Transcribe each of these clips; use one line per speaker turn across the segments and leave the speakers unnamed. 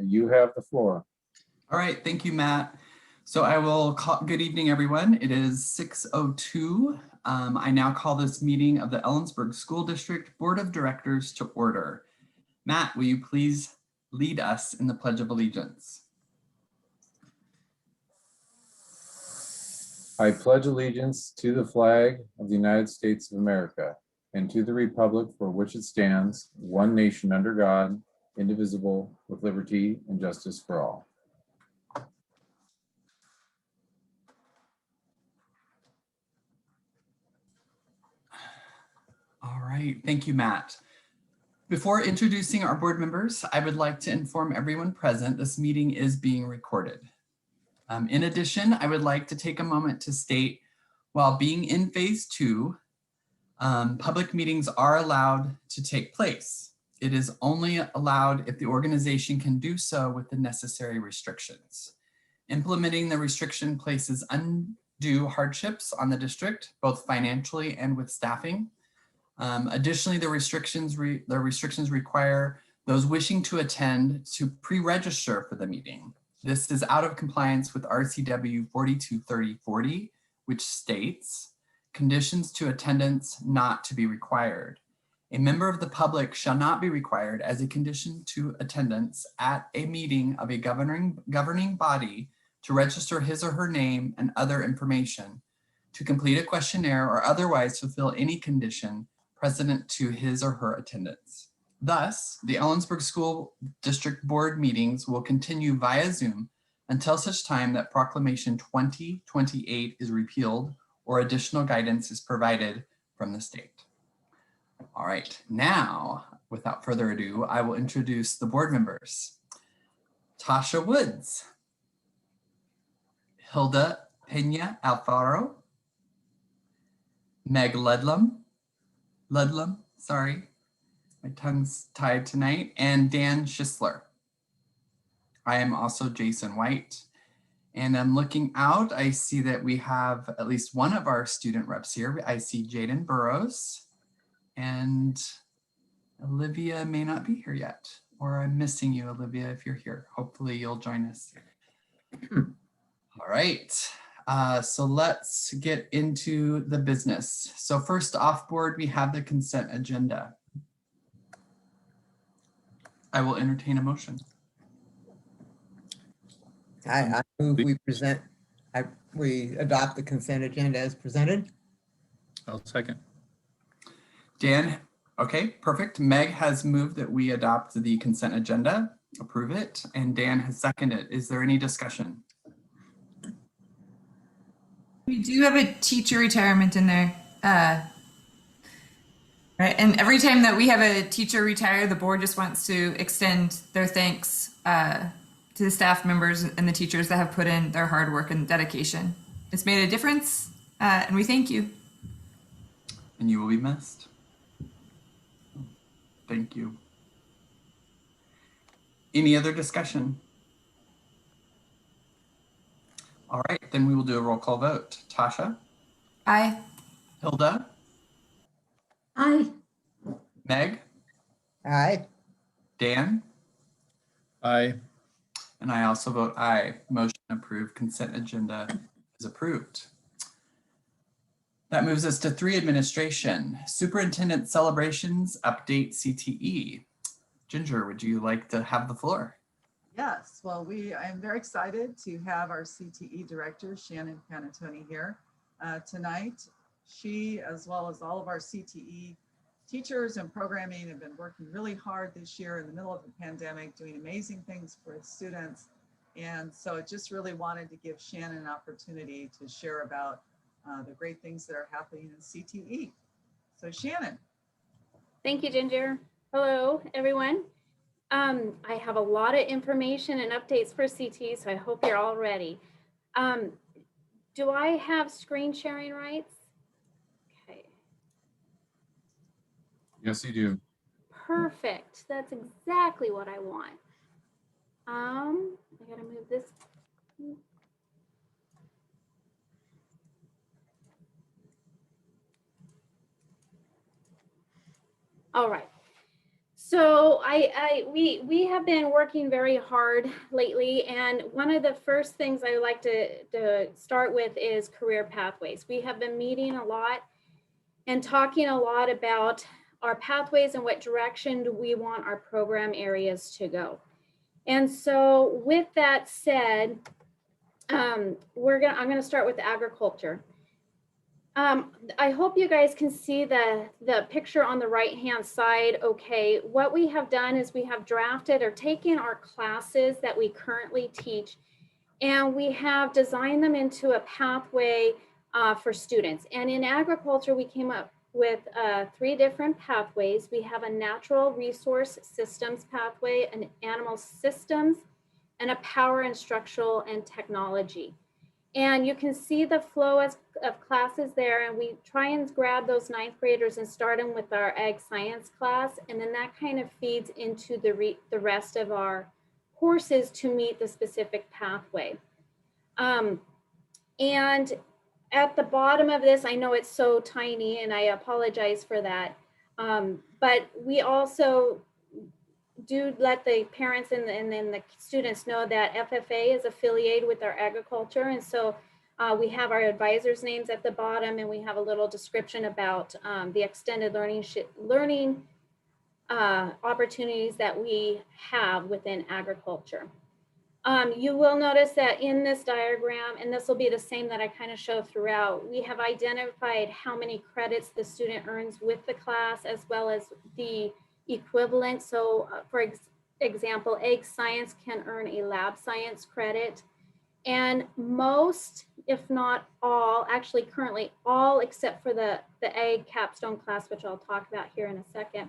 You have the floor.
All right, thank you, Matt. So I will call, good evening, everyone. It is 6:02. I now call this meeting of the Ellensburg School District Board of Directors to order. Matt, will you please lead us in the Pledge of Allegiance?
I pledge allegiance to the flag of the United States of America and to the republic for which it stands, one nation under God, indivisible, with liberty and justice for all.
All right, thank you, Matt. Before introducing our board members, I would like to inform everyone present this meeting is being recorded. In addition, I would like to take a moment to state, while being in phase 2, public meetings are allowed to take place. It is only allowed if the organization can do so with the necessary restrictions. Implementing the restriction places undue hardships on the district, both financially and with staffing. Additionally, the restrictions require those wishing to attend to pre-register for the meeting. This is out of compliance with RCW 423040, which states, conditions to attendance not to be required. A member of the public shall not be required as a condition to attendance at a meeting of a governing body to register his or her name and other information, to complete a questionnaire or otherwise fulfill any condition precedent to his or her attendance. Thus, the Ellensburg School District Board meetings will continue via Zoom until such time that Proclamation 2028 is repealed or additional guidance is provided from the state. All right, now, without further ado, I will introduce the board members. Tasha Woods, Hilda Pena Alfaro, Meg Ludlam, sorry, my tongue's tied tonight, and Dan Schisler. I am also Jason White, and I'm looking out. I see that we have at least one of our student reps here. I see Jaden Burrows, and Olivia may not be here yet, or I'm missing you, Olivia, if you're here. Hopefully you'll join us. All right, so let's get into the business. So first off board, we have the consent agenda. I will entertain a motion.
I move we adopt the consent agenda as presented.
I'll second.
Dan, okay, perfect. Meg has moved that we adopt the consent agenda, approve it, and Dan has seconded. Is there any discussion?
We do have a teacher retirement in there. Right, and every time that we have a teacher retire, the board just wants to extend their thanks to the staff members and the teachers that have put in their hard work and dedication. It's made a difference, and we thank you.
And you will be missed. Thank you. Any other discussion? All right, then we will do a roll call vote. Tasha?
Aye.
Hilda?
Aye.
Meg?
Aye.
Dan?
Aye.
And I also vote aye. Motion approved. Consent agenda is approved. That moves us to 3, administration. Superintendent celebrations update CTE. Ginger, would you like to have the floor?
Yes, well, I am very excited to have our CTE director, Shannon Panatoni, here tonight. She, as well as all of our CTE teachers and programming, have been working really hard this year in the middle of the pandemic, doing amazing things for students. And so I just really wanted to give Shannon an opportunity to share about the great things that are happening in CTE. So Shannon.
Thank you, Ginger. Hello, everyone. I have a lot of information and updates for CTE, so I hope you're all ready. Do I have screen sharing rights? Okay.
Yes, you do.
Perfect. That's exactly what I want. I gotta move this. All right. So we have been working very hard lately, and one of the first things I like to start with is career pathways. We have been meeting a lot and talking a lot about our pathways and what direction do we want our program areas to go. And so with that said, I'm gonna start with agriculture. I hope you guys can see the picture on the right-hand side. Okay, what we have done is we have drafted or taken our classes that we currently teach, and we have designed them into a pathway for students. And in agriculture, we came up with 3 different pathways. We have a natural resource systems pathway, an animal systems, and a power and structural and technology. And you can see the flow of classes there, and we try and grab those 9th graders and start them with our ag science class, and then that kind of feeds into the rest of our courses to meet the specific pathway. And at the bottom of this, I know it's so tiny and I apologize for that, but we also do let the parents and then the students know that FFA is affiliated with our agriculture. And so we have our advisors' names at the bottom, and we have a little description about the extended learning opportunities that we have within agriculture. You will notice that in this diagram, and this will be the same that I kind of show throughout, we have identified how many credits the student earns with the class as well as the equivalent. So for example, ag science can earn a lab science credit, and most, if not all, actually currently all except for the ag capstone class, which I'll talk about here in a second,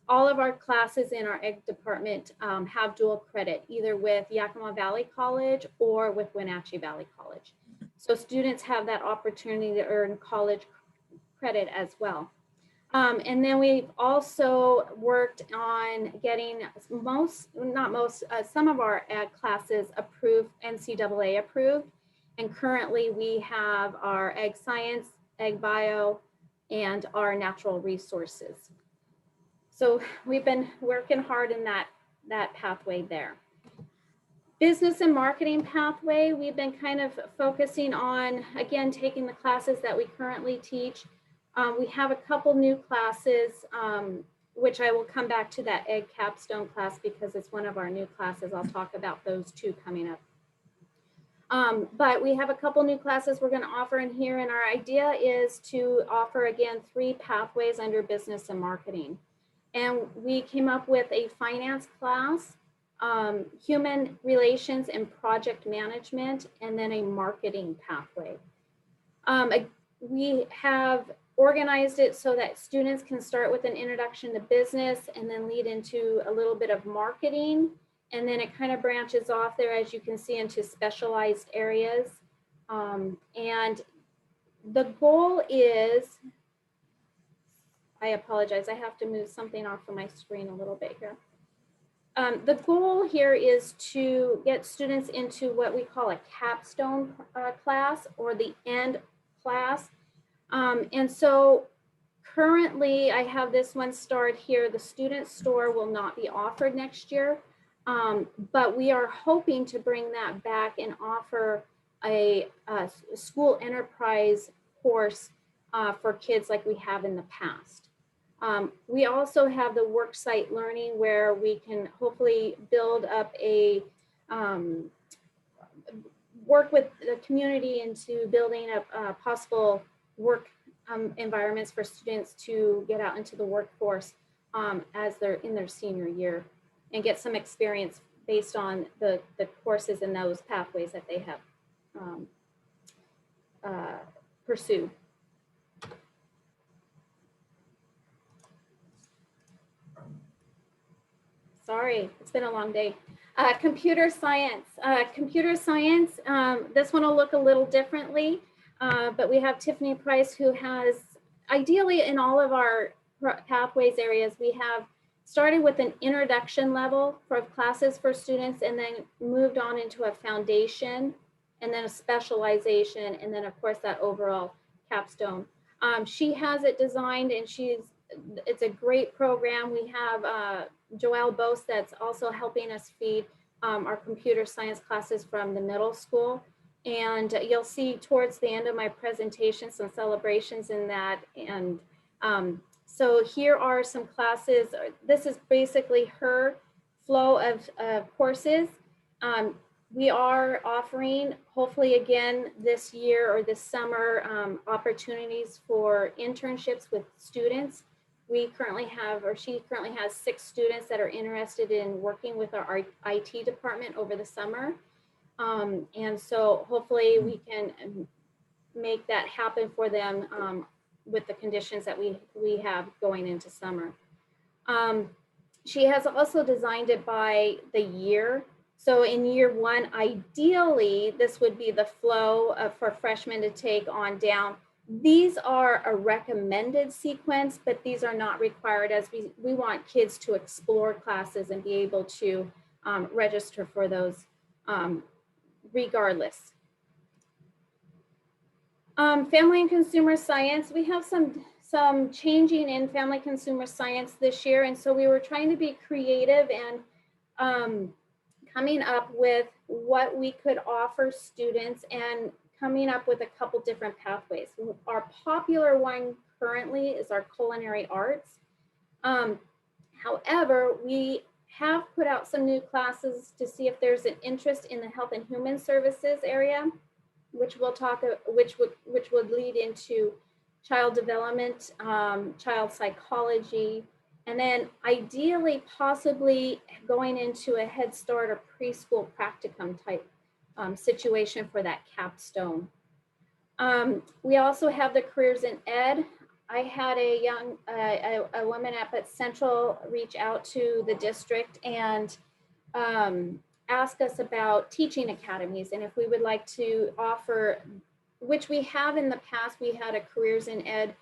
all of our classes in our ag department have dual credit, either with Yakima Valley College or with Wenatchee Valley College. So students have that opportunity to earn college credit as well. And then we've also worked on getting some of our ag classes approved, NCAA approved. And currently we have our ag science, ag bio, and our natural resources. So we've been working hard in that pathway there. Business and marketing pathway, we've been kind of focusing on, again, taking the classes that we currently teach. We have a couple new classes, which I will come back to that ag capstone class because it's one of our new classes. I'll talk about those 2 coming up. But we have a couple new classes we're going to offer in here, and our idea is to offer, again, 3 pathways under business and marketing. And we came up with a finance class, human relations and project management, and then a marketing pathway. We have organized it so that students can start with an introduction to business and then lead into a little bit of marketing. And then it kind of branches off there, as you can see, into specialized areas. And the goal is, I apologize, I have to move something off of my screen a little bit here. The goal here is to get students into what we call a capstone class or the end class. And so currently I have this one starred here. The student store will not be offered next year, but we are hoping to bring that back and offer a school enterprise course for kids like we have in the past. We also have the worksite learning where we can hopefully build up a work with the community into building up possible work environments for students to get out into the workforce as they're in their senior year and get some experience based on the courses and those pathways that they have pursued. Sorry, it's been a long day. Computer science. This one will look a little differently, but we have Tiffany Price, who has, ideally in all of our pathways areas, we have started with an introduction level for classes for students and then moved on into a foundation and then a specialization and then of course that overall capstone. She has it designed and she's it's a great program. We have Joelle Bose that's also helping us feed our computer science classes from the middle school. And you'll see towards the end of my presentation some celebrations in that. And so here are some classes. This is basically her flow of courses. We are offering, hopefully again this year or this summer, opportunities for internships with students. We currently have, or she currently has 6 students that are interested in working with our IT department over the summer. And so hopefully we can make that happen for them with the conditions that we have going into summer. She has also designed it by the year. So in year 1, ideally, this would be the flow for freshmen to take on down. These are a recommended sequence, but these are not required, as we want kids to explore classes and be able to register for those regardless. Family and consumer science, we have some changing in family consumer science this year. And so we were trying to be creative and coming up with what we could offer students and coming up with a couple different pathways. Our popular one currently is our culinary arts. However, we have put out some new classes to see if there's an interest in the health and human services area, which we'll talk, which would lead into child development, child psychology, and then ideally possibly going into a Head Start or preschool practicum type situation for that capstone. We also have the careers in ed. I had a woman up at Central reach out to the district and ask us about teaching academies and if we would like to offer, which we have in the past. We had a careers in ed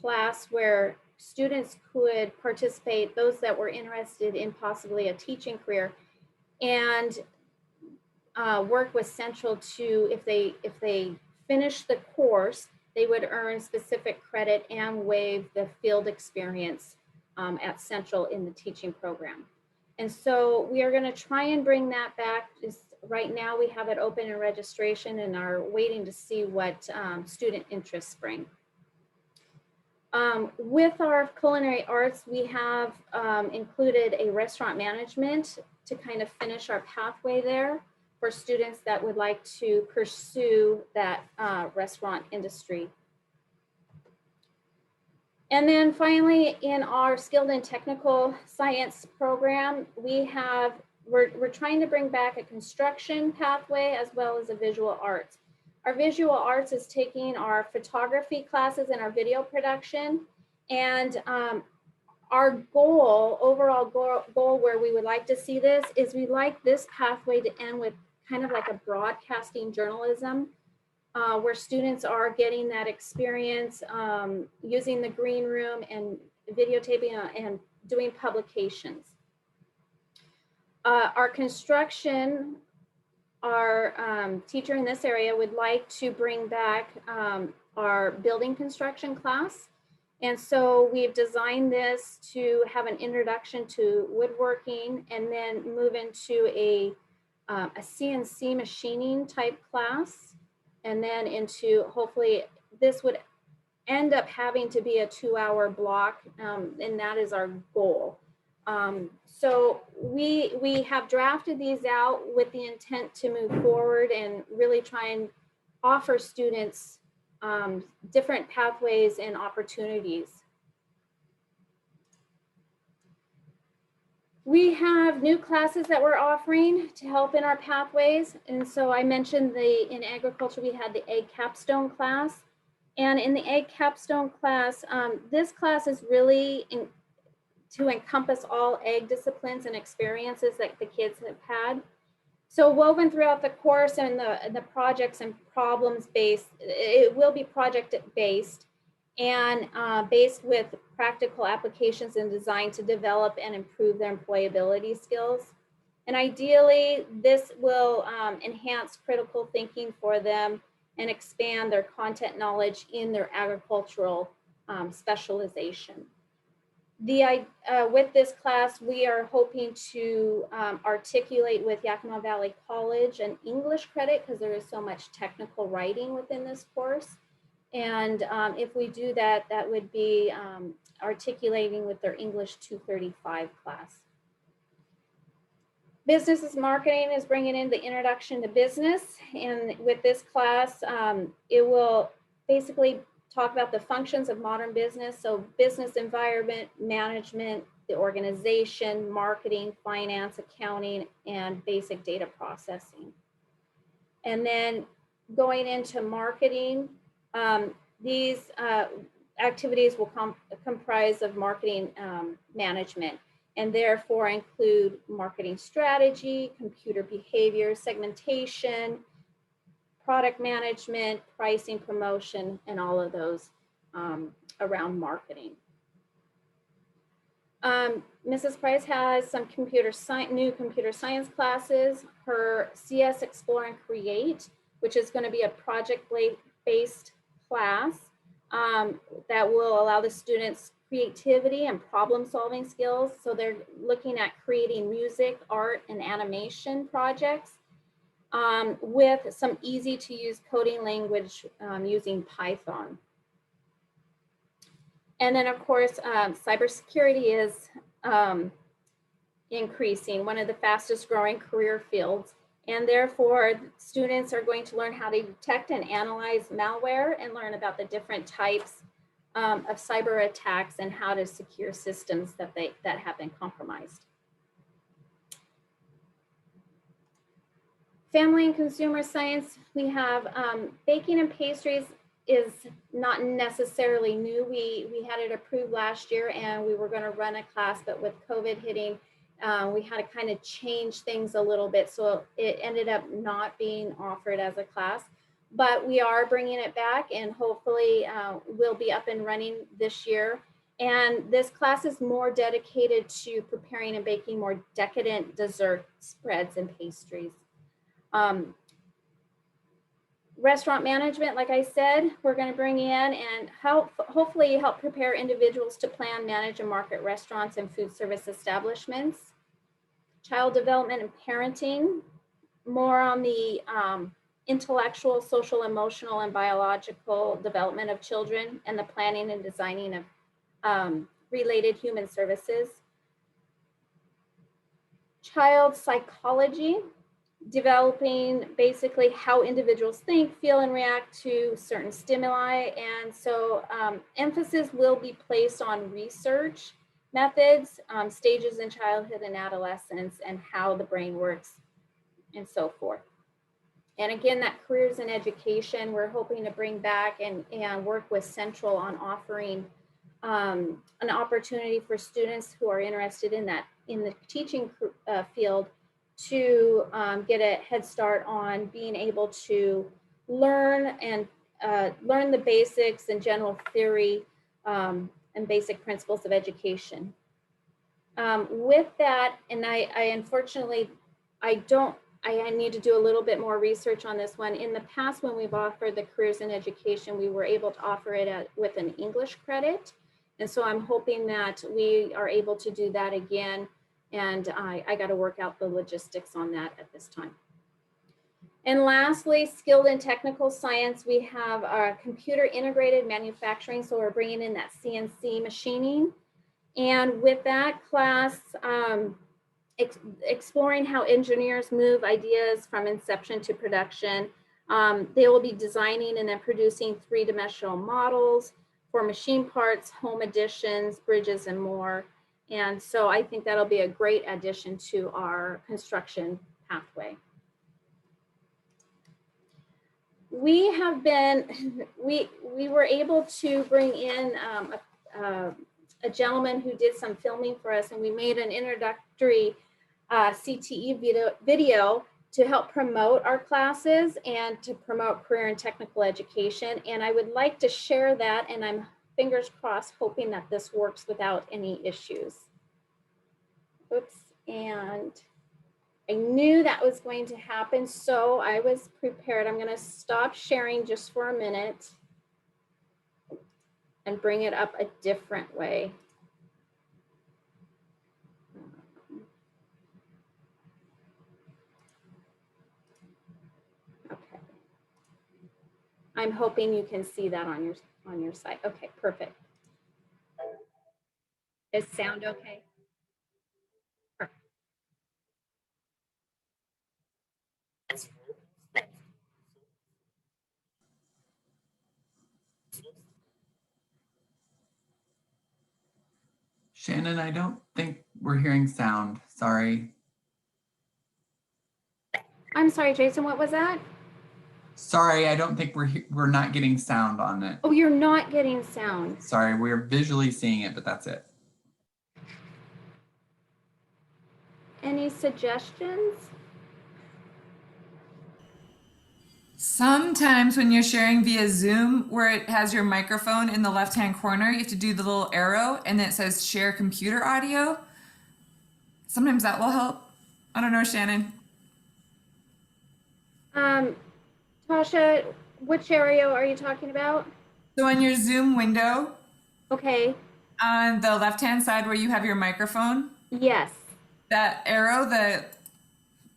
class where students could participate, those that were interested in possibly a teaching career, and work with Central to, if they finish the course, they would earn specific credit and waive the field experience at Central in the teaching program. And so we are going to try and bring that back. Just right now we have it open in registration and are waiting to see what student interests bring. With our culinary arts, we have included a restaurant management to kind of finish our pathway there for students that would like to pursue that restaurant industry. And then finally, in our skilled and technical science program, we're trying to bring back a construction pathway as well as a visual arts. Our visual arts is taking our photography classes and our video production. And our goal, overall goal where we would like to see this is we'd like this pathway to end with kind of like a broadcasting journalism where students are getting that experience using the green room and videotaping and doing publications. Our construction, our teacher in this area would like to bring back our building construction class. And so we've designed this to have an introduction to woodworking and then move into a CNC machining type class. And then into, hopefully this would end up having to be a 2-hour block, and that is our goal. So we have drafted these out with the intent to move forward and really try and offer students different pathways and opportunities. We have new classes that we're offering to help in our pathways. And so I mentioned in agriculture, we had the egg capstone class. And in the egg capstone class, this class is really to encompass all egg disciplines and experiences that the kids have had. So woven throughout the course and the projects and problems based, it will be project based and based with practical applications and design to develop and improve their employability skills. And ideally, this will enhance critical thinking for them and expand their content knowledge in their agricultural specialization. With this class, we are hoping to articulate with Yakima Valley College an English credit because there is so much technical writing within this course. And if we do that, that would be articulating with their English 235 class. Business marketing is bringing in the introduction to business. And with this class, it will basically talk about the functions of modern business. So business environment, management, the organization, marketing, finance, accounting, and basic data processing. And then going into marketing, these activities will comprise of marketing management, and therefore include marketing strategy, computer behavior, segmentation, product management, pricing, promotion, and all of those around marketing. Mrs. Price has some new computer science classes. Her CS Explore and Create, which is going to be a project-based class that will allow the students creativity and problem-solving skills. So they're looking at creating music, art, and animation projects with some easy-to-use coding language using Python. And then, of course, cybersecurity is increasing, one of the fastest growing career fields. And therefore, students are going to learn how to detect and analyze malware and learn about the different types of cyber attacks and how to secure systems that have been compromised. Family and consumer science, we have baking and pastries is not necessarily new. We had it approved last year and we were going to run a class, but with COVID hitting, we had to kind of change things a little bit. So it ended up not being offered as a class, but we are bringing it back and hopefully we'll be up and running this year. And this class is more dedicated to preparing and baking more decadent dessert spreads and pastries. Restaurant management, like I said, we're going to bring in and hopefully help prepare individuals to plan, manage, and market restaurants and food service establishments. Child development and parenting, more on the intellectual, social, emotional, and biological development of children and the planning and designing of related human services. Child psychology, developing basically how individuals think, feel, and react to certain stimuli. And so emphasis will be placed on research methods, stages in childhood and adolescence, and how the brain works and so forth. And again, that careers in education, we're hoping to bring back and work with Central on offering an opportunity for students who are interested in the teaching field to get a head start on being able to learn the basics and general theory and basic principles of education. With that, and I unfortunately, I need to do a little bit more research on this one. In the past, when we've offered the careers in education, we were able to offer it with an English credit. And so I'm hoping that we are able to do that again. And I got to work out the logistics on that at this time. And lastly, skilled and technical science, we have our computer integrated manufacturing. So we're bringing in that CNC machining. And with that class, exploring how engineers move ideas from inception to production. They will be designing and then producing three-dimensional models for machine parts, home additions, bridges, and more. And so I think that'll be a great addition to our construction pathway. We were able to bring in a gentleman who did some filming for us, and we made an introductory CTE video to help promote our classes and to promote career and technical education. And I would like to share that, and I'm fingers crossed hoping that this works without any issues. Oops, and I knew that was going to happen, so I was prepared. I'm gonna stop sharing just for a minute and bring it up a different way. I'm hoping you can see that on your side. Okay, perfect. Is sound okay? Perfect.
Shannon, I don't think we're hearing sound. Sorry.
I'm sorry, Jason, what was that?
Sorry, I don't think we're not getting sound on it.
Oh, you're not getting sound.
Sorry, we're visually seeing it, but that's it.
Any suggestions?
Sometimes when you're sharing via Zoom, where it has your microphone in the left-hand corner, you have to do the little arrow and it says share computer audio. Sometimes that will help. I don't know, Shannon.
Tasha, which area are you talking about?
So on your Zoom window,
Okay,
on the left-hand side where you have your microphone,
yes.
that arrow that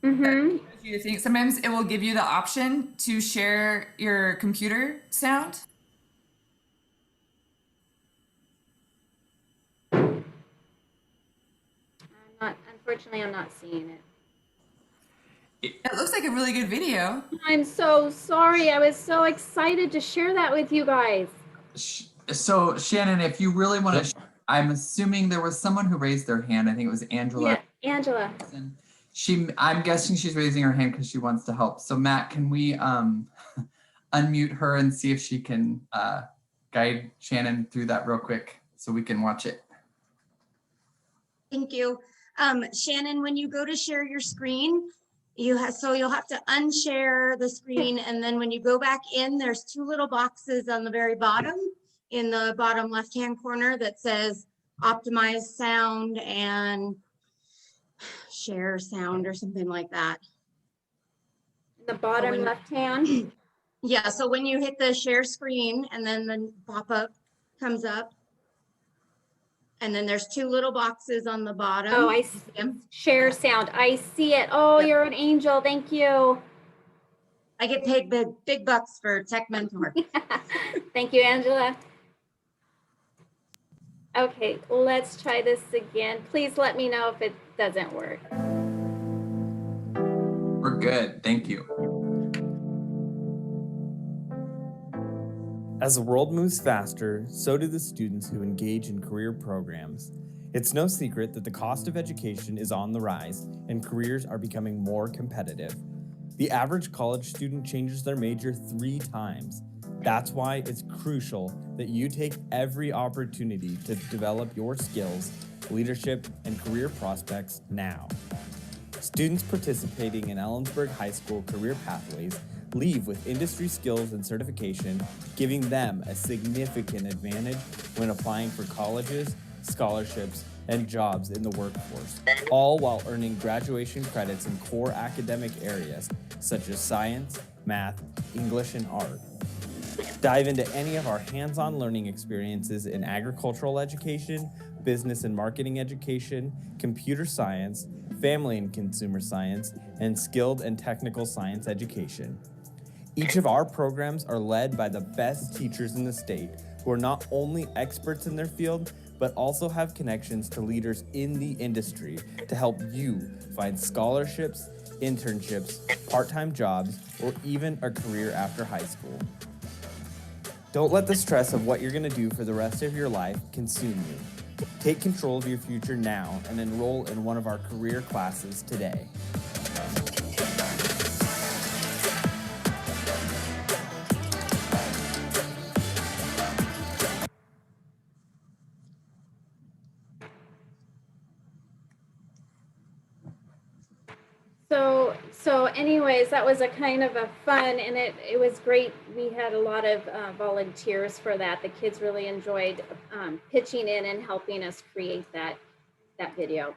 Mm-hmm.
you think sometimes it will give you the option to share your computer sound.
Unfortunately, I'm not seeing it.
It looks like a really good video.
I'm so sorry. I was so excited to share that with you guys.
So Shannon, if you really want to, I'm assuming there was someone who raised their hand. I think it was Angela.
Yeah, Angela.
I'm guessing she's raising her hand because she wants to help. So Matt, can we unmute her and see if she can guide Shannon through that real quick so we can watch it?
Thank you. Shannon, when you go to share your screen, you'll have to unshare the screen, and then when you go back in, there's two little boxes on the very bottom, in the bottom left-hand corner, that says optimize sound and share sound or something like that.
The bottom left hand.
Yeah, so when you hit the share screen and then the pop-up comes up, and then there's two little boxes on the bottom.
Oh, I see. Share sound. I see it. Oh,
Yep.
You're an angel. Thank you.
I get paid big bucks for Tech Mentor.
Thank you, Angela. Okay, let's try this again. Please let me know if it doesn't work.
We're good. Thank you.
As the world moves faster, so do the students who engage in career programs. It's no secret that the cost of education is on the rise and careers are becoming more competitive. The average college student changes their major 3 times. That's why it's crucial that you take every opportunity to develop your skills, leadership, and career prospects now. Students participating in Ellensburg High School Career Pathways leave with industry skills and certification, giving them a significant advantage when applying for colleges, scholarships, and jobs in the workforce, all while earning graduation credits in core academic areas such as science, math, English, and art. Dive into any of our hands-on learning experiences in agricultural education, business and marketing education, computer science, family and consumer science, and skilled and technical science education. Each of our programs are led by the best teachers in the state who are not only experts in their field, but also have connections to leaders in the industry to help you find scholarships, internships, part-time jobs, or even a career after high school. Don't let the stress of what you're going to do for the rest of your life consume you. Take control of your future now and enroll in one of our career classes today.
So anyways, that was a kind of a fun, and it was great. We had a lot of volunteers for that. The kids really enjoyed pitching in and helping us create that video.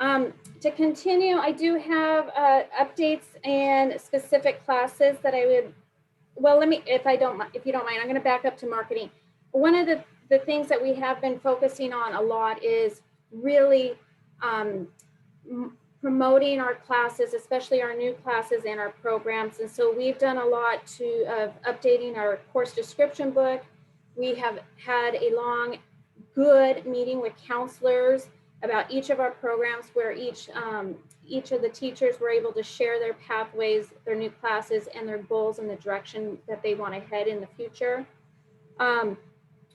To continue, I do have updates and specific classes that I would, well, let me, if you don't mind, I'm going to back up to marketing. One of the things that we have been focusing on a lot is really promoting our classes, especially our new classes and our programs. And so we've done a lot of updating our course description book. We have had a long, good meeting with counselors about each of our programs, where each of the teachers were able to share their pathways, their new classes, and their goals and the direction that they want to head in the future.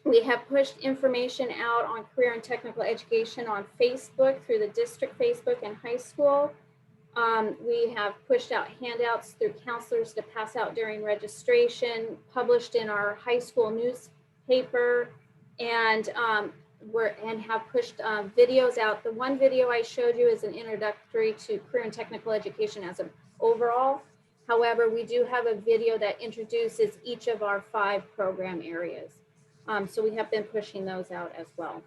We have pushed information out on career and technical education on Facebook through the district Facebook and high school. We have pushed out handouts through counselors to pass out during registration, published in our high school newspaper, and have pushed videos out. The one video I showed you is an introductory to career and technical education as an overall. However, we do have a video that introduces each of our 5 program areas. So we have been pushing those out as well.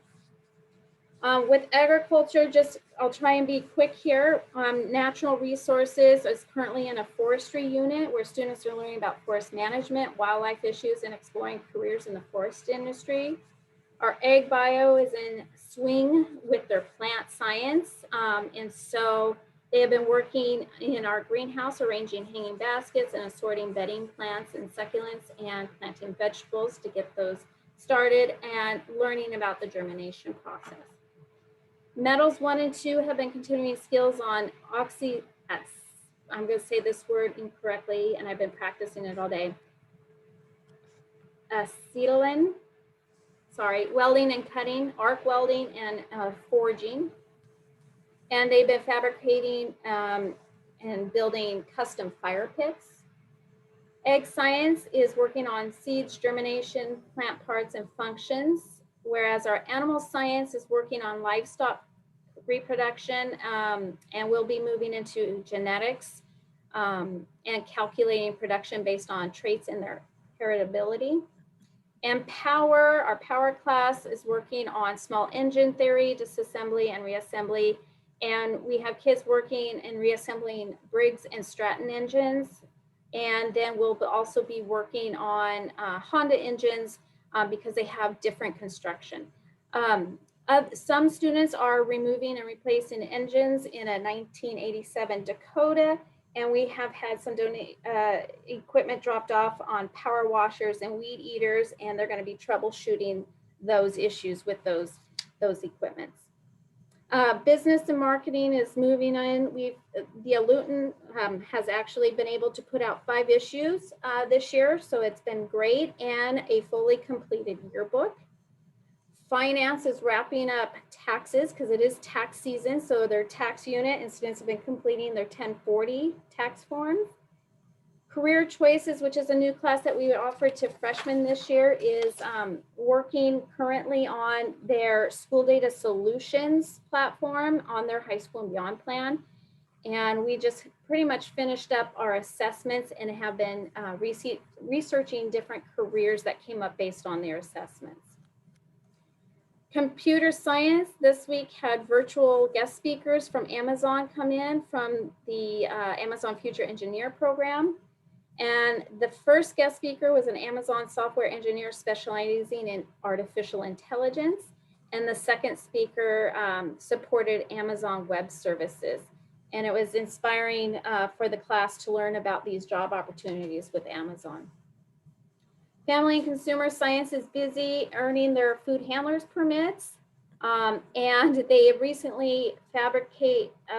With agriculture, I'll try and be quick here. Natural resources is currently in a forestry unit where students are learning about forest management, wildlife issues, and exploring careers in the forest industry. Our ag bio is in swing with their plant science. And so they have been working in our greenhouse, arranging hanging baskets and assorting bedding plants and succulents and planting vegetables to get those started and learning about the germination process. Metals 1 and 2 have been continuing skills on I'm going to say this word incorrectly, and I've been practicing it all day. Acetylene, welding and cutting, arc welding, and forging. And they've been fabricating and building custom fire pits. Egg science is working on seeds, germination, plant parts, and functions, whereas our animal science is working on livestock reproduction, and we'll be moving into genetics and calculating production based on traits and their heritability. And power, our power class is working on small engine theory, disassembly, and reassembly. And we have kids working in reassembling Briggs and Stratton engines. And then we'll also be working on Honda engines because they have different construction. Some students are removing and replacing engines in a 1987 Dakota, and we have had some equipment dropped off on power washers and weed eaters, and they're going to be troubleshooting those issues with those equipments. Business and marketing is moving in. The Alluton has actually been able to put out 5 issues this year, so it's been great, and a fully completed yearbook. Finance is wrapping up taxes because it is tax season, so their tax unit and students have been completing their 1040 tax forms. Career Choices, which is a new class that we offered to freshmen this year, is working currently on their school data solutions platform on their high school and beyond plan. And we just pretty much finished up our assessments and have been researching different careers that came up based on their assessments. Computer science this week had virtual guest speakers from Amazon come in from the Amazon Future Engineer program. And the first guest speaker was an Amazon software engineer specializing in artificial intelligence. And the second speaker supported Amazon Web Services. And it was inspiring for the class to learn about these job opportunities with Amazon. Family and consumer science is busy earning their food handlers permits. And they recently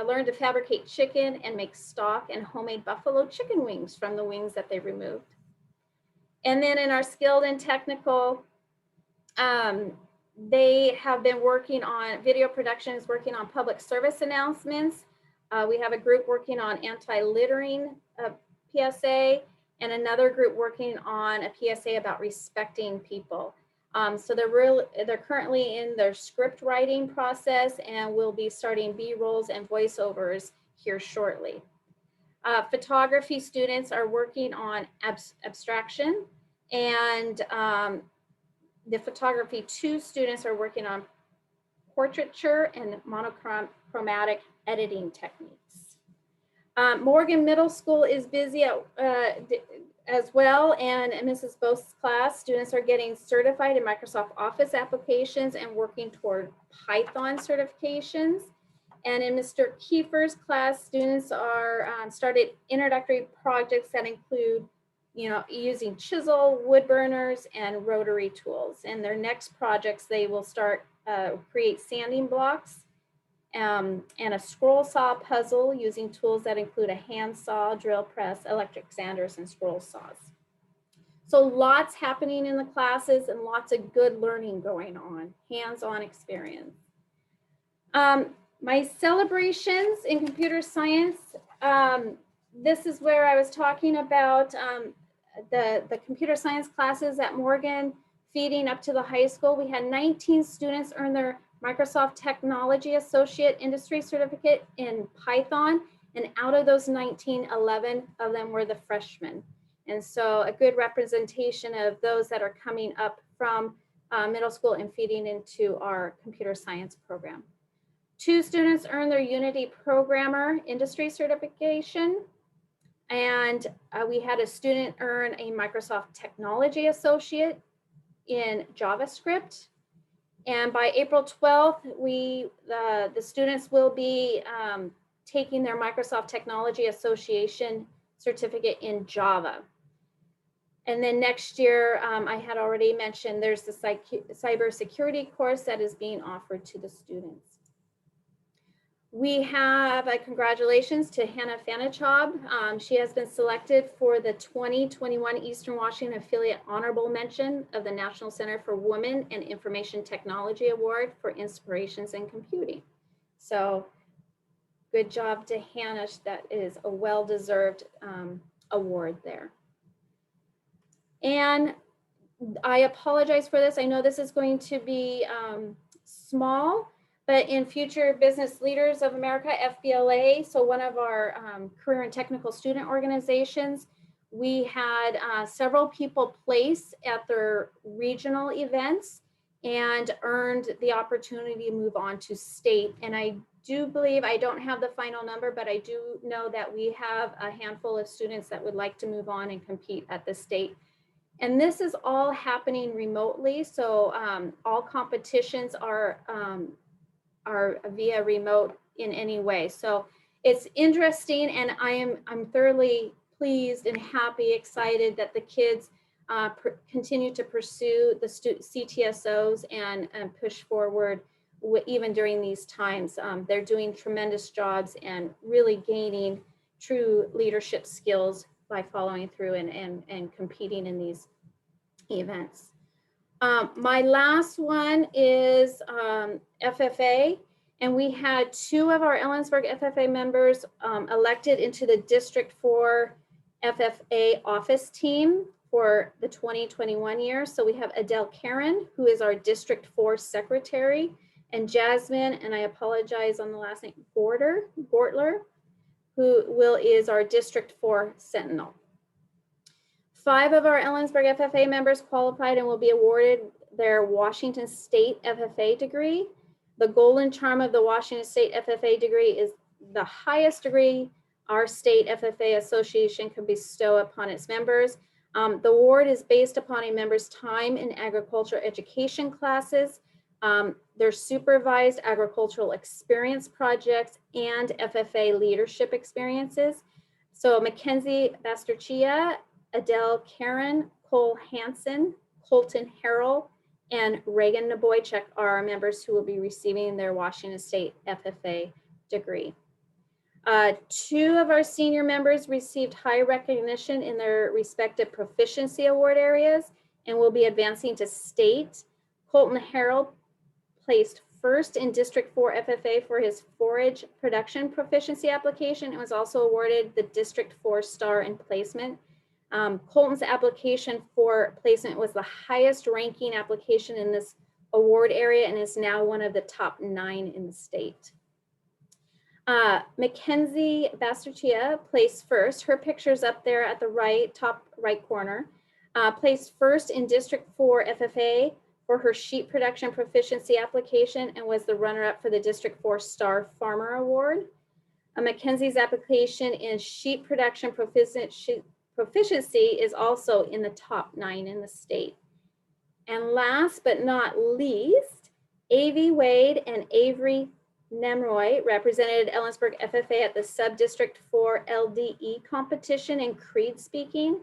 learned to fabricate chicken and make stock and homemade buffalo chicken wings from the wings that they removed. And then in our skilled and technical, they have been working on video productions, working on public service announcements. We have a group working on anti-littering PSA, and another group working on a PSA about respecting people. So they're currently in their script writing process, and we'll be starting B-rolls and voiceovers here shortly. Photography students are working on abstraction, and the photography 2 students are working on portraiture and monochromatic editing techniques. Morgan Middle School is busy as well, and in Mrs. Bose's class, students are getting certified in Microsoft Office applications and working toward Python certifications. And in Mr. Kiefer's class, students are started introductory projects that include, using chisel, wood burners, and rotary tools. And their next projects, they will start create sanding blocks and a scroll saw puzzle using tools that include a hand saw, drill press, electric sanders, and scroll saws. So lots happening in the classes and lots of good learning going on, hands-on experience. My celebrations in computer science, this is where I was talking about the computer science classes at Morgan feeding up to the high school. We had 19 students earn their Microsoft Technology Associate Industry Certificate in Python. And out of those 19, 11 of them were the freshmen. And so a good representation of those that are coming up from middle school and feeding into our computer science program. 2 students earned their Unity Programmer Industry Certification. And we had a student earn a Microsoft Technology Associate in JavaScript. And by April 12th, the students will be taking their Microsoft Technology Association certificate in Java. And then next year, I had already mentioned there's the cybersecurity course that is being offered to the students. We have a congratulations to Hannah Fanichob. She has been selected for the 2021 Eastern Washington Affiliate Honorable Mention of the National Center for Women and Information Technology Award for Inspirations in Computing. So good job to Hannah. That is a well-deserved award there. And I apologize for this. I know this is going to be small, but in Future Business Leaders of America, FBLA, so one of our career and technical student organizations, we had several people place at their regional events and earned the opportunity to move on to state. And I do believe, I don't have the final number, but I do know that we have a handful of students that would like to move on and compete at the state. And this is all happening remotely. So all competitions are via remote in any way. So it's interesting, and I'm thoroughly pleased and happy, excited that the kids continue to pursue the CTSOs and push forward even during these times. They're doing tremendous jobs and really gaining true leadership skills by following through and competing in these events. My last one is FFA, and we had 2 of our Ellensburg FFA members elected into the District 4 FFA office team for the 2021 year. So we have Adele Karen, who is our District 4 secretary, and Jasmine, and I apologize on the last name, Gortler, who is our District 4 sentinel. 5 of our Ellensburg FFA members qualified and will be awarded their Washington State FFA degree. The golden charm of the Washington State FFA degree is the highest degree our state FFA association can bestow upon its members. The award is based upon a member's time in agriculture education classes, their supervised agricultural experience projects, and FFA leadership experiences. So Mackenzie Basterchia, Adele Karen, Cole Hansen, Colton Harrell, and Reagan Naboychuk are our members who will be receiving their Washington State FFA degree. 2 of our senior members received high recognition in their respective proficiency award areas and will be advancing to state. Colton Harrell placed first in District 4 FFA for his forage production proficiency application and was also awarded the District 4 star in placement. Colton's application for placement was the highest ranking application in this award area and is now one of the top 9 in the state. Mackenzie Basterchia placed first. Her picture's up there at the right, top right corner. Placed first in District 4 FFA for her sheep production proficiency application and was the runner-up for the District 4 Star Farmer Award. Mackenzie's application in sheep production proficiency is also in the top 9 in the state. And last but not least, Avie Wade and Avery Nemroy represented Ellensburg FFA at the Sub-District 4 LDE competition in Creed speaking.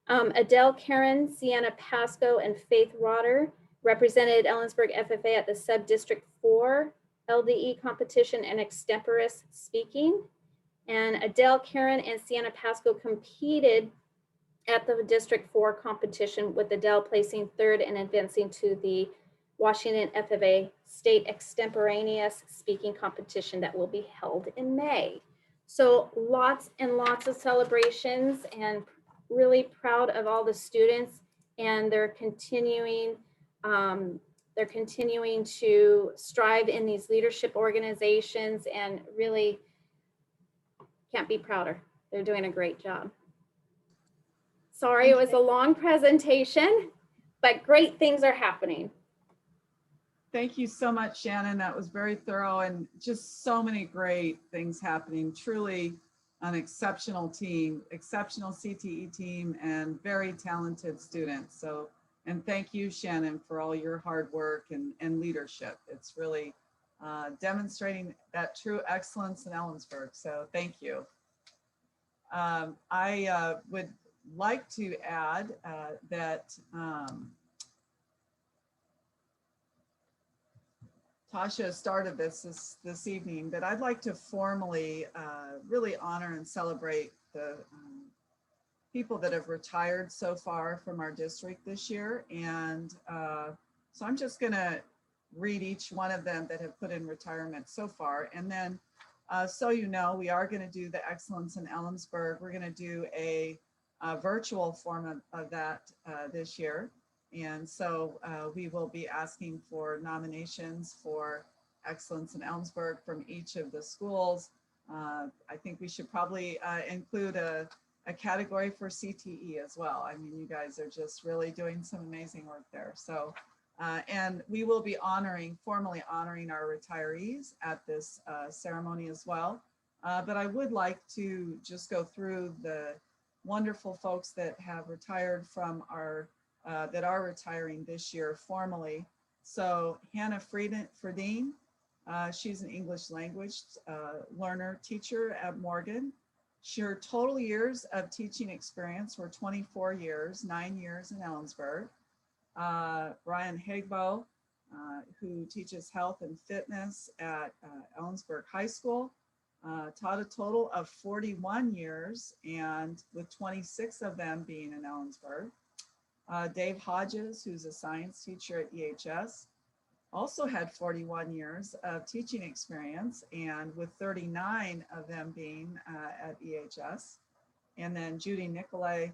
Adele Karen, Sienna Pasco, and Faith Rotter represented Ellensburg FFA at the Sub-District 4 LDE competition in extemporis speaking. And Adele Karen and Sienna Pasco competed at the District 4 competition, with Adele placing third and advancing to the Washington FFA State Extemporaneous Speaking Competition that will be held in May. So lots and lots of celebrations, and really proud of all the students, and they're continuing to strive in these leadership organizations, and really can't be prouder. They're doing a great job. Sorry, it was a long presentation, but great things are happening.
Thank you so much, Shannon. That was very thorough, and just so many great things happening. Truly an exceptional team, exceptional CTE team, and very talented students. So, and thank you, Shannon, for all your hard work and leadership. It's really demonstrating that true excellence in Ellensburg. So thank you. I would like to add that Tasha started this evening, but I'd like to formally really honor and celebrate the people that have retired so far from our district this year. And so I'm just gonna read each one of them that have put in retirement so far. And then, so you know, we are gonna do the Excellence in Ellensburg. We're gonna do a virtual form of that this year. And so we will be asking for nominations for Excellence in Ellensburg from each of the schools. I think we should probably include a category for CTE as well. I mean, you guys are just really doing some amazing work there. So, and we will be formally honoring our retirees at this ceremony as well. But I would like to just go through the wonderful folks that have retired from our that are retiring this year formally. So Hannah Fredine, she's an English language learner teacher at Morgan. Her total years of teaching experience were 24 years, 9 years in Ellensburg. Brian Hagbo, who teaches health and fitness at Ellensburg High School, taught a total of 41 years, and with 26 of them being in Ellensburg. Dave Hodges, who's a science teacher at EHS, also had 41 years of teaching experience, and with 39 of them being at EHS. And then Judy Nicolay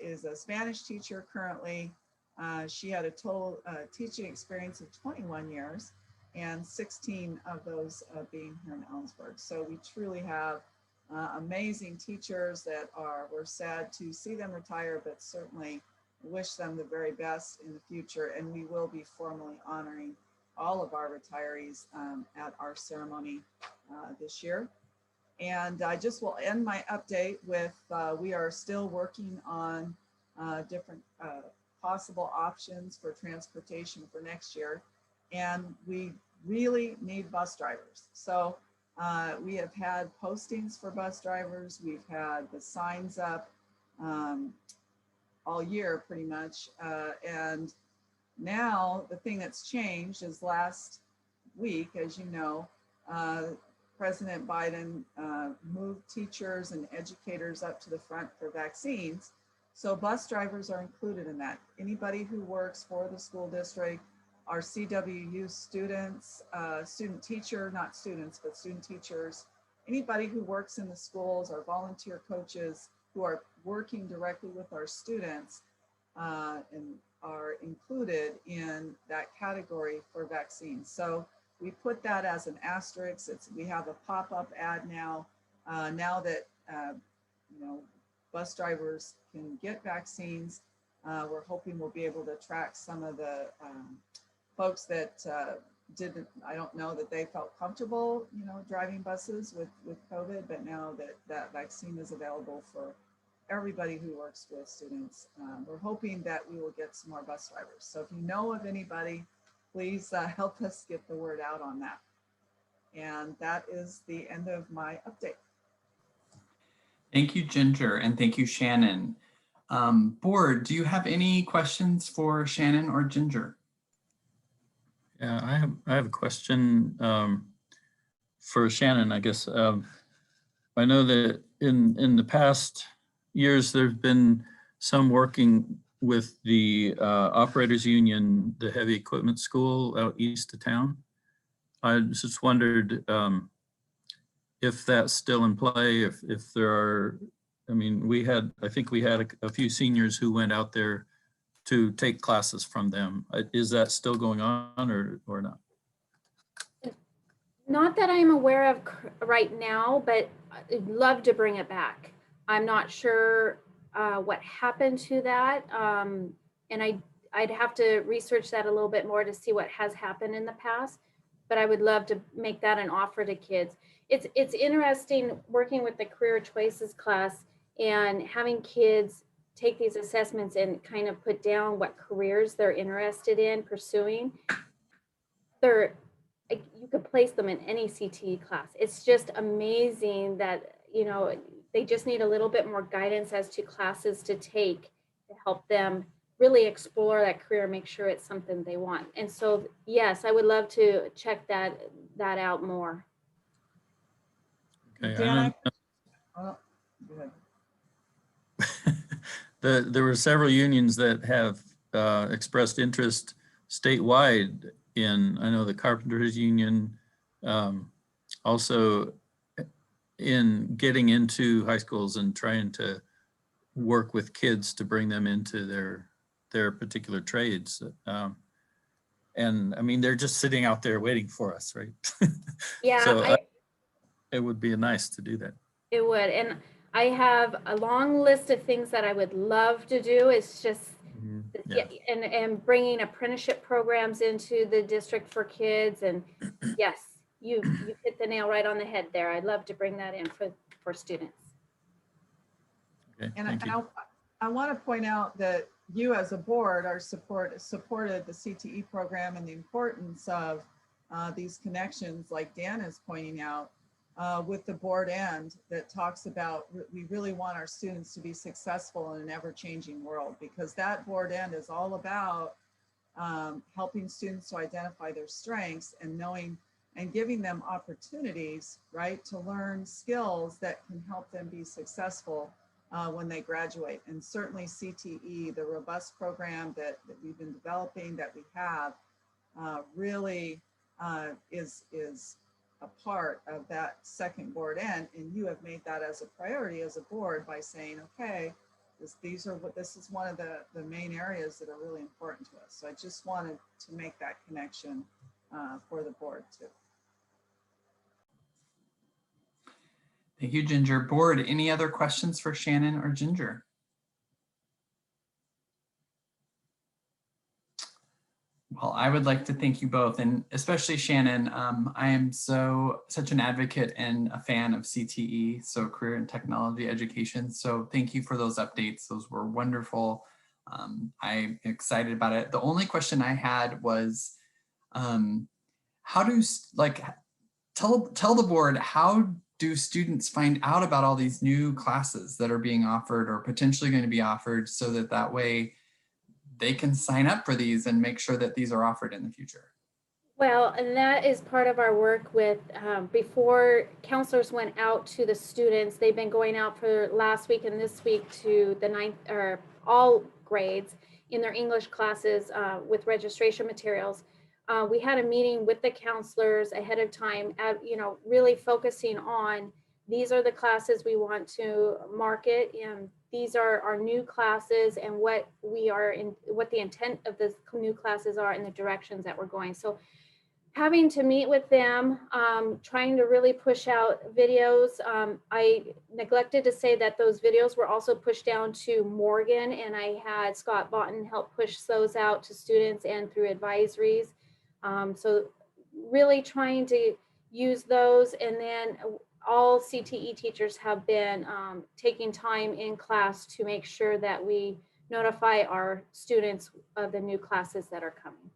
is a Spanish teacher currently. She had a total teaching experience of 21 years, and 16 of those being here in Ellensburg. So we truly have amazing teachers that we're sad to see them retire, but certainly wish them the very best in the future. And we will be formally honoring all of our retirees at our ceremony this year. And I just will end my update with, we are still working on different possible options for transportation for next year. And we really need bus drivers. So we have had postings for bus drivers. We've had the signs up all year pretty much. And now the thing that's changed is last week, as you know, President Biden moved teachers and educators up to the front for vaccines. So bus drivers are included in that. Anybody who works for the school district, our CWU students, student teacher, not students, but student teachers, anybody who works in the schools, our volunteer coaches who are working directly with our students and are included in that category for vaccines. So we put that as an asterisk. We have a pop-up ad now, now that you know, bus drivers can get vaccines. We're hoping we'll be able to track some of the folks that I don't know that they felt comfortable, you know, driving buses with COVID, but now that that vaccine is available for everybody who works with students, we're hoping that we will get some more bus drivers. So if you know of anybody, please help us get the word out on that. And that is the end of my update.
Thank you, Ginger, and thank you, Shannon. Board, do you have any questions for Shannon or Ginger?
Yeah, I have a question for Shannon, I guess. I know that in the past years, there's been some working with the operators union, the heavy equipment school out east of town. I just wondered if that's still in play, if there are, I mean, I think we had a few seniors who went out there to take classes from them. Is that still going on or not?
Not that I'm aware of right now, but I'd love to bring it back. I'm not sure what happened to that. And I'd have to research that a little bit more to see what has happened in the past, but I would love to make that an offer to kids. It's interesting working with the career choices class and having kids take these assessments and kind of put down what careers they're interested in pursuing. You could place them in any CTE class. It's just amazing that, you know, they just need a little bit more guidance as to classes to take to help them really explore that career, make sure it's something they want. And so, yes, I would love to check that out more.
Okay,
Dan, oh, go ahead.
there were several unions that have expressed interest statewide in, I know the Carpenters Union, also in getting into high schools and trying to work with kids to bring them into their particular trades. And I mean, they're just sitting out there waiting for us, right?
Yeah,
So it would be nice to do that.
it would. And I have a long list of things that I would love to do. It's just,
Yeah.
and bringing apprenticeship programs into the district for kids. And yes, you hit the nail right on the head there. I'd love to bring that in for students.
Okay,
And
thank you.
I want to point out that you as a board are supported the CTE program and the importance of these connections, like Dan is pointing out, with the board end that talks about we really want our students to be successful in an ever-changing world, because that board end is all about helping students to identify their strengths and knowing and giving them opportunities, right, to learn skills that can help them be successful when they graduate. And certainly CTE, the robust program that we've been developing, that we have, really is a part of that second board end. And you have made that as a priority as a board by saying, okay, this is one of the main areas that are really important to us. So I just wanted to make that connection for the board too.
Thank you, Ginger. Board, any other questions for Shannon or Ginger? Well, I would like to thank you both, and especially Shannon. I am such an advocate and a fan of CTE, so career and technology education. So thank you for those updates. Those were wonderful. I'm excited about it. The only question I had was, how do, like, tell the board, how do students find out about all these new classes that are being offered or potentially going to be offered, so that way they can sign up for these and make sure that these are offered in the future?
Well, and that is part of our work with, before counselors went out to the students, they've been going out for last week and this week to the ninth, or all grades in their English classes with registration materials. We had a meeting with the counselors ahead of time, really focusing on, these are the classes we want to market, and these are our new classes, and what the intent of the new classes are and the directions that we're going. So having to meet with them, trying to really push out videos. I neglected to say that those videos were also pushed down to Morgan, and I had Scott Boughton help push those out to students and through advisories. So really trying to use those, and then all CTE teachers have been taking time in class to make sure that we notify our students of the new classes that are coming.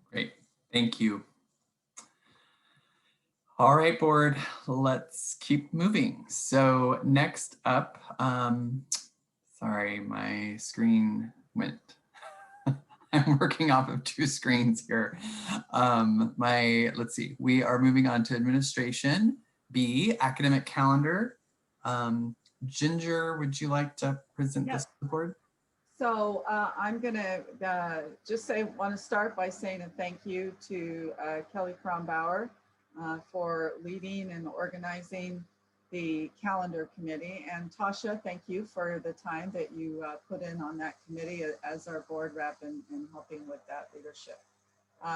Great, thank you. All right, board, let's keep moving. So next up, sorry, my screen went. I'm working off of two screens here. Let's see, we are moving on to administration, B, academic calendar. Ginger, would you like to present this to the board?
So I'm gonna just want to start by saying a thank you to Kelly Krombauer for leading and organizing the calendar committee. And Tasha, thank you for the time that you put in on that committee as our board rep and helping with that leadership.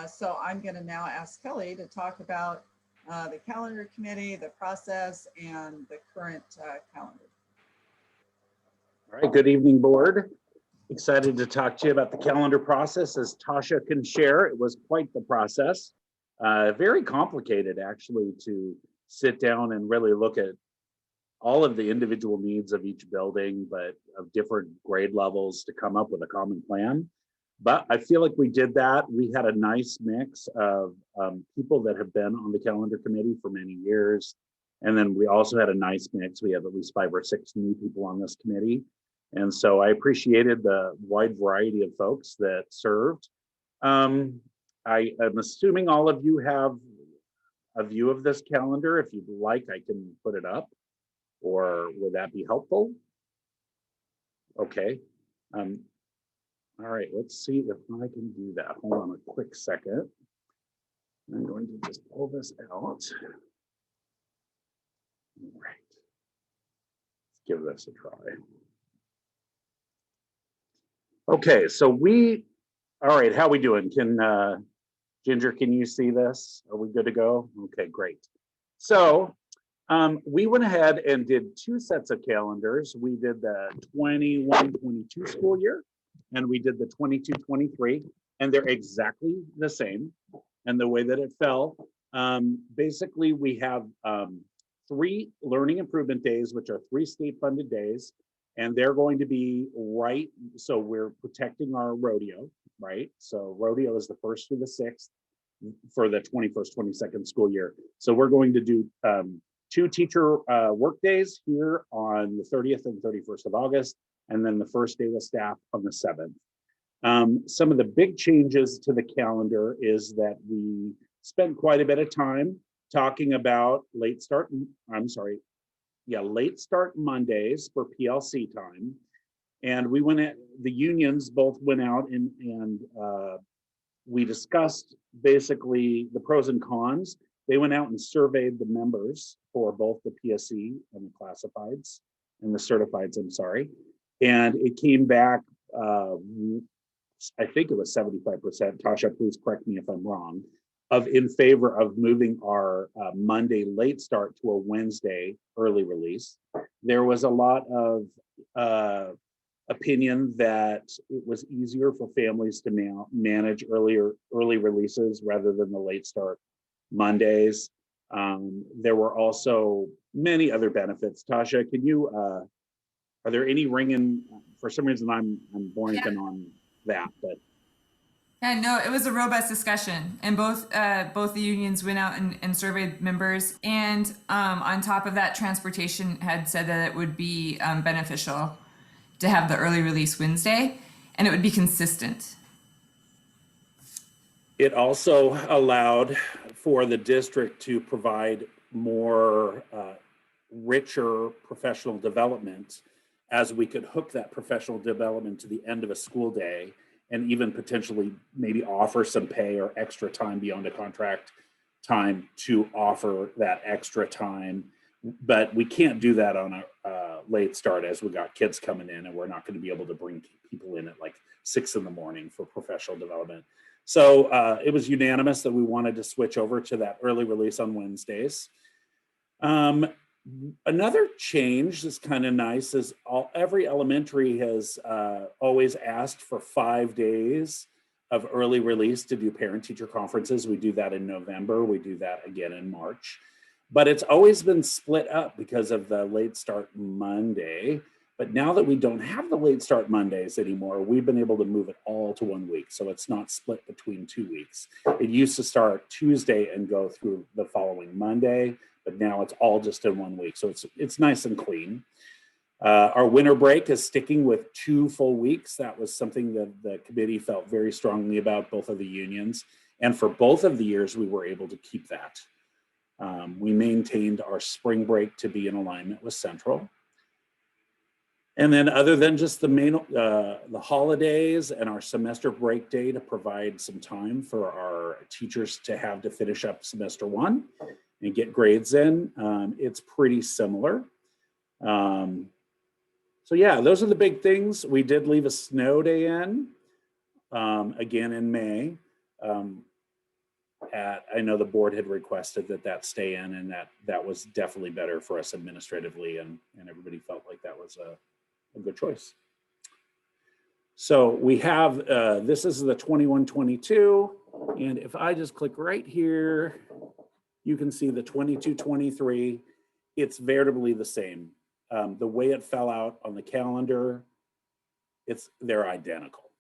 So I'm gonna now ask Kelly to talk about the calendar committee, the process, and the current calendar.
All right, good evening, board. Excited to talk to you about the calendar process. As Tasha can share, it was quite the process. Very complicated, actually, to sit down and really look at all of the individual needs of each building, but of different grade levels to come up with a common plan. But I feel like we did that. We had a nice mix of people that have been on the calendar committee for many years. And then we also had a nice mix. We have at least 5 or 6 new people on this committee. And so I appreciated the wide variety of folks that served. I am assuming all of you have a view of this calendar. If you'd like, I can put it up, or would that be helpful? Okay. All right, let's see if I can do that. Hold on a quick second. I'm going to just pull this out. All right. Let's give this a try. Okay, so all right, how we doing? Ginger, can you see this? Are we good to go? Okay, great. So we went ahead and did 2 sets of calendars. We did the 21-22 school year, and we did the 22-23, and they're exactly the same. And the way that it fell, basically we have 3 learning improvement days, which are 3 state-funded days. And they're going to be right, so we're protecting our rodeo, right? So rodeo is the 1st through the 6th for the 21st, 22nd school year. So we're going to do 2 teacher work days here on the 30th and 31st of August, and then the first day with staff on the 7th. Some of the big changes to the calendar is that we spent quite a bit of time talking about late start Mondays for PLC time. And we the unions both went out and we discussed basically the pros and cons. They went out and surveyed the members for both the PSC and the classifieds and the certifieds, I'm sorry. And it came back, I think it was 75%. Tasha, please correct me if I'm wrong, in favor of moving our Monday late start to a Wednesday early release. There was a lot of opinion that it was easier for families to manage early releases rather than the late start Mondays. There were also many other benefits. Tasha, can you, are there any ringing, for some reason I'm blanking on that, but.
Yeah, no, it was a robust discussion, and both the unions went out and surveyed members, and on top of that, transportation had said that it would be beneficial to have the early release Wednesday, and it would be consistent.
It also allowed for the district to provide more richer professional development, as we could hook that professional development to the end of a school day, and even potentially maybe offer some pay or extra time beyond a contract time to offer that extra time. But we can't do that on a late start, as we got kids coming in, and we're not going to be able to bring people in at like 6 in the morning for professional development. So it was unanimous that we wanted to switch over to that early release on Wednesdays. Another change that's kind of nice is every elementary has always asked for 5 days of early release to do parent-teacher conferences. We do that in November. We do that again in March. But it's always been split up because of the late start Monday. But now that we don't have the late start Mondays anymore, we've been able to move it all to 1 week. So it's not split between 2 weeks. It used to start Tuesday and go through the following Monday, but now it's all just in 1 week. So it's nice and clean. Our winter break is sticking with 2 full weeks. That was something that the committee felt very strongly about, both of the unions. And for both of the years, we were able to keep that. We maintained our spring break to be in alignment with Central. And then other than just the holidays and our semester break day to provide some time for our teachers to have to finish up semester 1 and get grades in, it's pretty similar. So yeah, those are the big things. We did leave a snow day in, again in May. I know the board had requested that stay in, and that was definitely better for us administratively, and everybody felt like that was a good choice. So we have, this is the 21-22, and if I just click right here, you can see the 22-23, it's veritably the same. The way it fell out on the calendar, they're identical.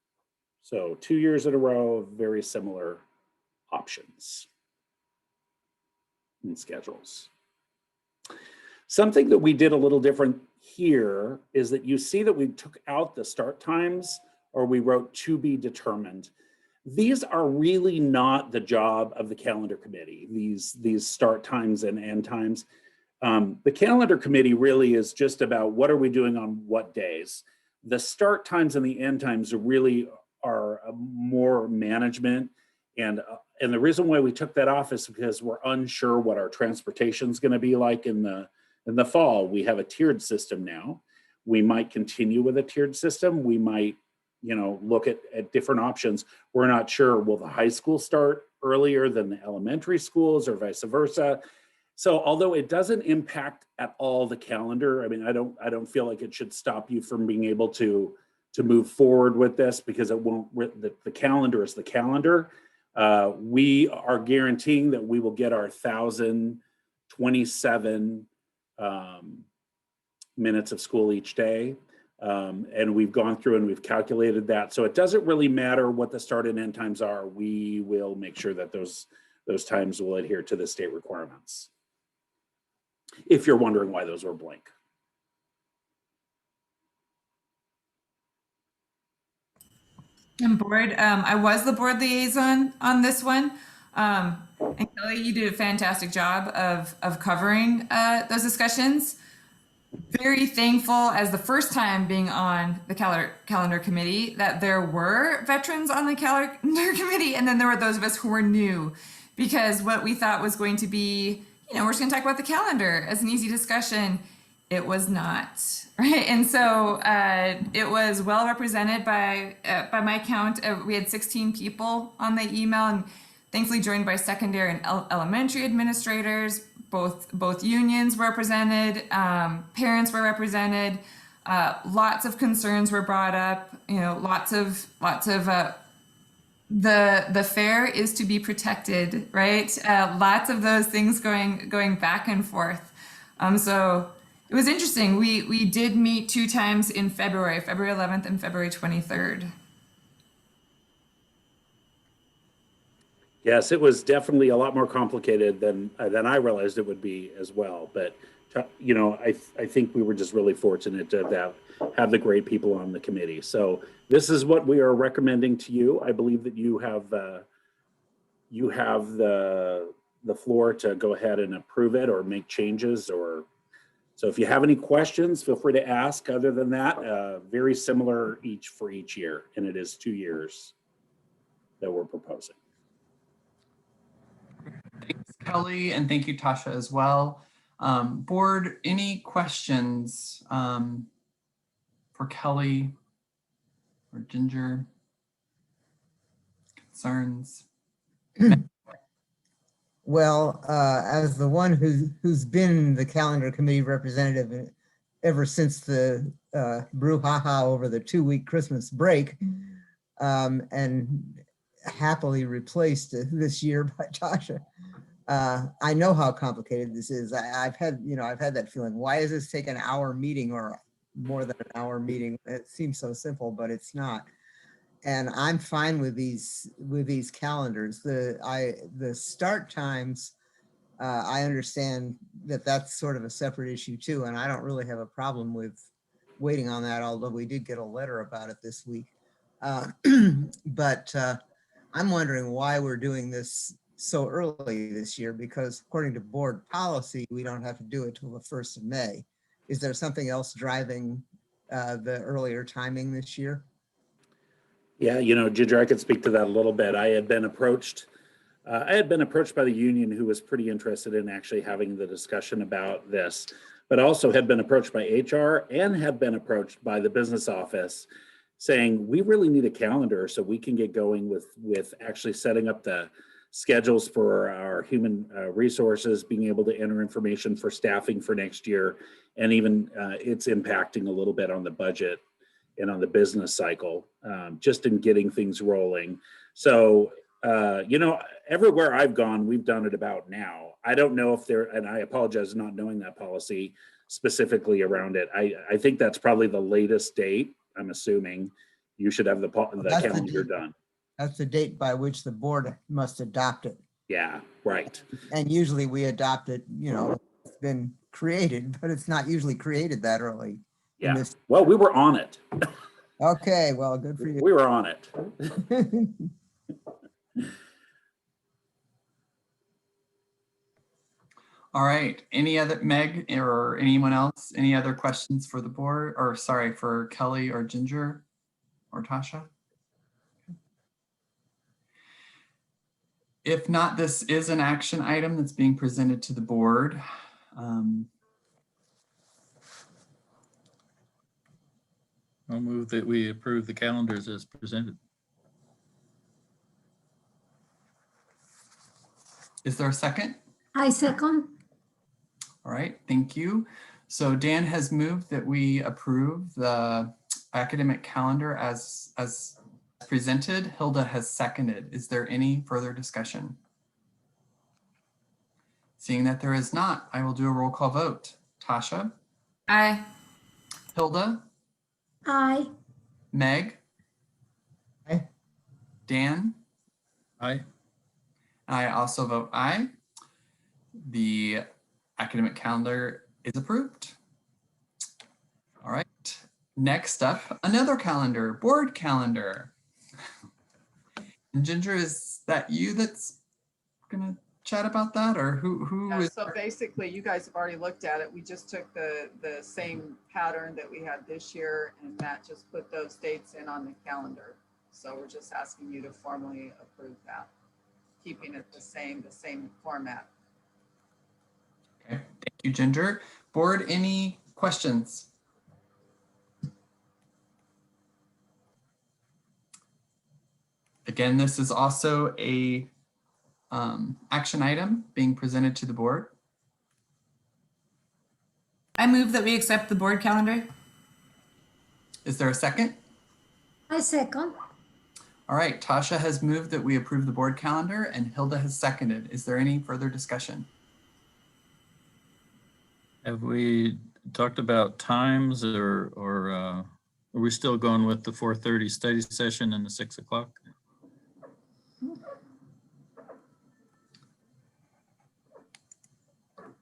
So 2 years in a row of very similar options and schedules. Something that we did a little different here is that you see that we took out the start times, or we wrote to be determined. These are really not the job of the calendar committee, these start times and end times. The calendar committee really is just about what are we doing on what days. The start times and the end times really are more management. And the reason why we took that off is because we're unsure what our transportation is going to be like in the fall. We have a tiered system now. We might continue with a tiered system. We might, look at different options. We're not sure. Will the high school start earlier than the elementary schools, or vice versa? So although it doesn't impact at all the calendar, I mean, I don't feel like it should stop you from being able to move forward with this, because it won't. The calendar is the calendar. We are guaranteeing that we will get our 1,027 minutes of school each day. And we've gone through and we've calculated that. So it doesn't really matter what the start and end times are. We will make sure that those times will adhere to the state requirements. If you're wondering why those were blank.
And board, I was the board liaison on this one. And Kelly, you did a fantastic job of covering those discussions. Very thankful, as the first time being on the calendar committee, that there were veterans on the calendar committee, and then there were those of us who were new, because what we thought was going to be, we're just going to talk about the calendar as an easy discussion. It was not, right? And so it was well represented by my count. We had 16 people on the email, and thankfully joined by secondary and elementary administrators. Both unions were represented, parents were represented. Lots of concerns were brought up. Lots of the fair is to be protected, right? Lots of those things going back and forth. So it was interesting. We did meet 2 times in February 11th and February 23rd.
Yes, it was definitely a lot more complicated than I realized it would be as well. But I think we were just really fortunate to have the great people on the committee. So this is what we are recommending to you. I believe that you have the floor to go ahead and approve it or make changes. So if you have any questions, feel free to ask. Other than that, very similar for each year, and it is 2 years that we're proposing.
Thanks, Kelly, and thank you, Tasha, as well. Board, any questions for Kelly or Ginger? Concerns?
Well, as the one who's been the calendar committee representative ever since the brouhaha over the 2-week Christmas break, and happily replaced this year by Tasha, I know how complicated this is. I've had that feeling. Why does this take an hour meeting or more than an hour meeting. It seems so simple, but it's not. And I'm fine with these calendars. The start times, I understand that that's sort of a separate issue too, and I don't really have a problem with waiting on that, although we did get a letter about it this week. But I'm wondering why we're doing this so early this year, because according to board policy, we don't have to do it till the 1st of May. Is there something else driving the earlier timing this year?
Yeah, Ginger, I could speak to that a little bit. I had been approached by the union, who was pretty interested in actually having the discussion about this, but also had been approached by HR and had been approached by the business office saying, we really need a calendar so we can get going with actually setting up the schedules for our human resources, being able to enter information for staffing for next year, and even it's impacting a little bit on the budget and on the business cycle, just in getting things rolling. So, everywhere I've gone, we've done it about now. I don't know if and I apologize not knowing that policy specifically around it. I think that's probably the latest date. I'm assuming you should have the calendar done.
That's the date by which the board must adopt it.
Yeah, right.
And usually we adopt it, it's been created, but it's not usually created that early.
Yeah. Well, we were on it.
Okay, well, good for you.
We were on it.
All right, any other, Meg or anyone else, any other questions for the board, or sorry, for Kelly or Ginger or Tasha? If not, this is an action item that's being presented to the board.
I'll move that we approve the calendars as presented.
Is there a second?
I second.
All right, thank you. So Dan has moved that we approve the academic calendar as presented. Hilda has seconded. Is there any further discussion? Seeing that there is not, I will do a roll call vote. Tasha?
Aye.
Hilda?
Aye.
Meg?
Aye.
Dan?
Aye.
I also vote aye. The academic calendar is approved. All right, next up, another calendar, board calendar. And Ginger, is that you that's gonna chat about that, or who
Yeah,
is?
so basically, you guys have already looked at it. We just took the same pattern that we had this year, and Matt just put those dates in on the calendar. So we're just asking you to formally approve that, keeping it the same format.
Okay, thank you, Ginger. Board, any questions? Again, this is also a action item being presented to the board.
I move that we accept the board calendar.
Is there a second?
I second.
All right, Tasha has moved that we approve the board calendar and Hilda has seconded. Is there any further discussion?
Have we talked about times, or are we still going with the 4:30 study session and the 6 o'clock?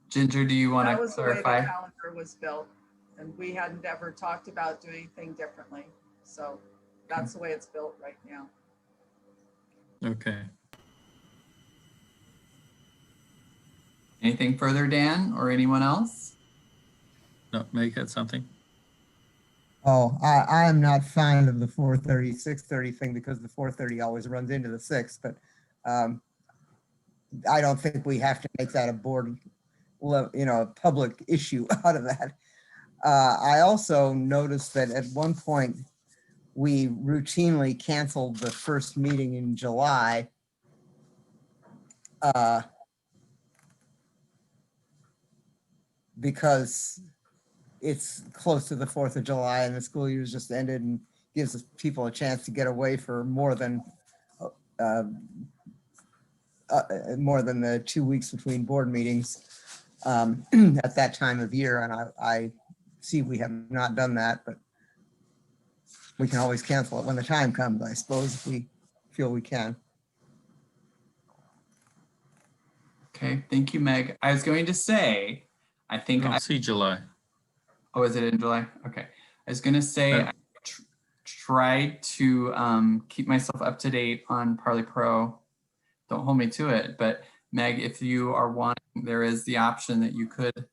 Ginger, do you want
That
to
was the way the
clarify?
calendar was built, and we hadn't ever talked about doing anything differently. So that's the way it's built right now.
Okay.
Anything further, Dan, or anyone else?
No, Meg had something.
Oh, I am not fond of the 4:30, 6:30 thing, because the 4:30 always runs into the 6, but I don't think we have to make that a board, a public issue out of that. I also noticed that at one point we routinely canceled the first meeting in July. Because it's close to the 4th of July and the school year's just ended, and gives people a chance to get away for more than the 2 weeks between board meetings at that time of year. And I see we have not done that, but we can always cancel it when the time comes, I suppose, if we feel we can.
Okay, thank you, Meg. I was going to say, I
I
think
don't see July.
oh, is it in July? Okay. I was gonna say,
Yeah.
I tried to keep myself up to date on Parley Pro. Don't hold me to it, but Meg, if you are wanting, there is the option that you could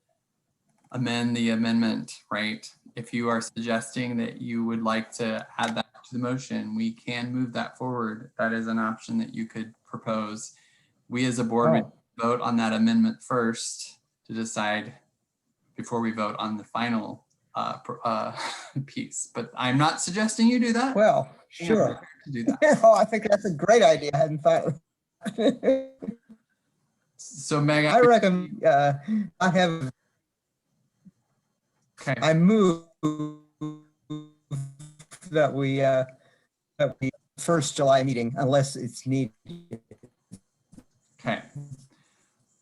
amend the amendment, right? If you are suggesting that you would like to add that to the motion, we can move that forward. That is an option that you could propose. We as a board would vote on that amendment first to decide before we vote on the final piece, but I'm not suggesting you do that.
Well,
I am
sure.
prepared to do that.
Oh, I think that's a great idea. I hadn't thought.
So Meg,
I recommend, I have,
okay.
I move that we first July meeting unless it's needed.
Okay.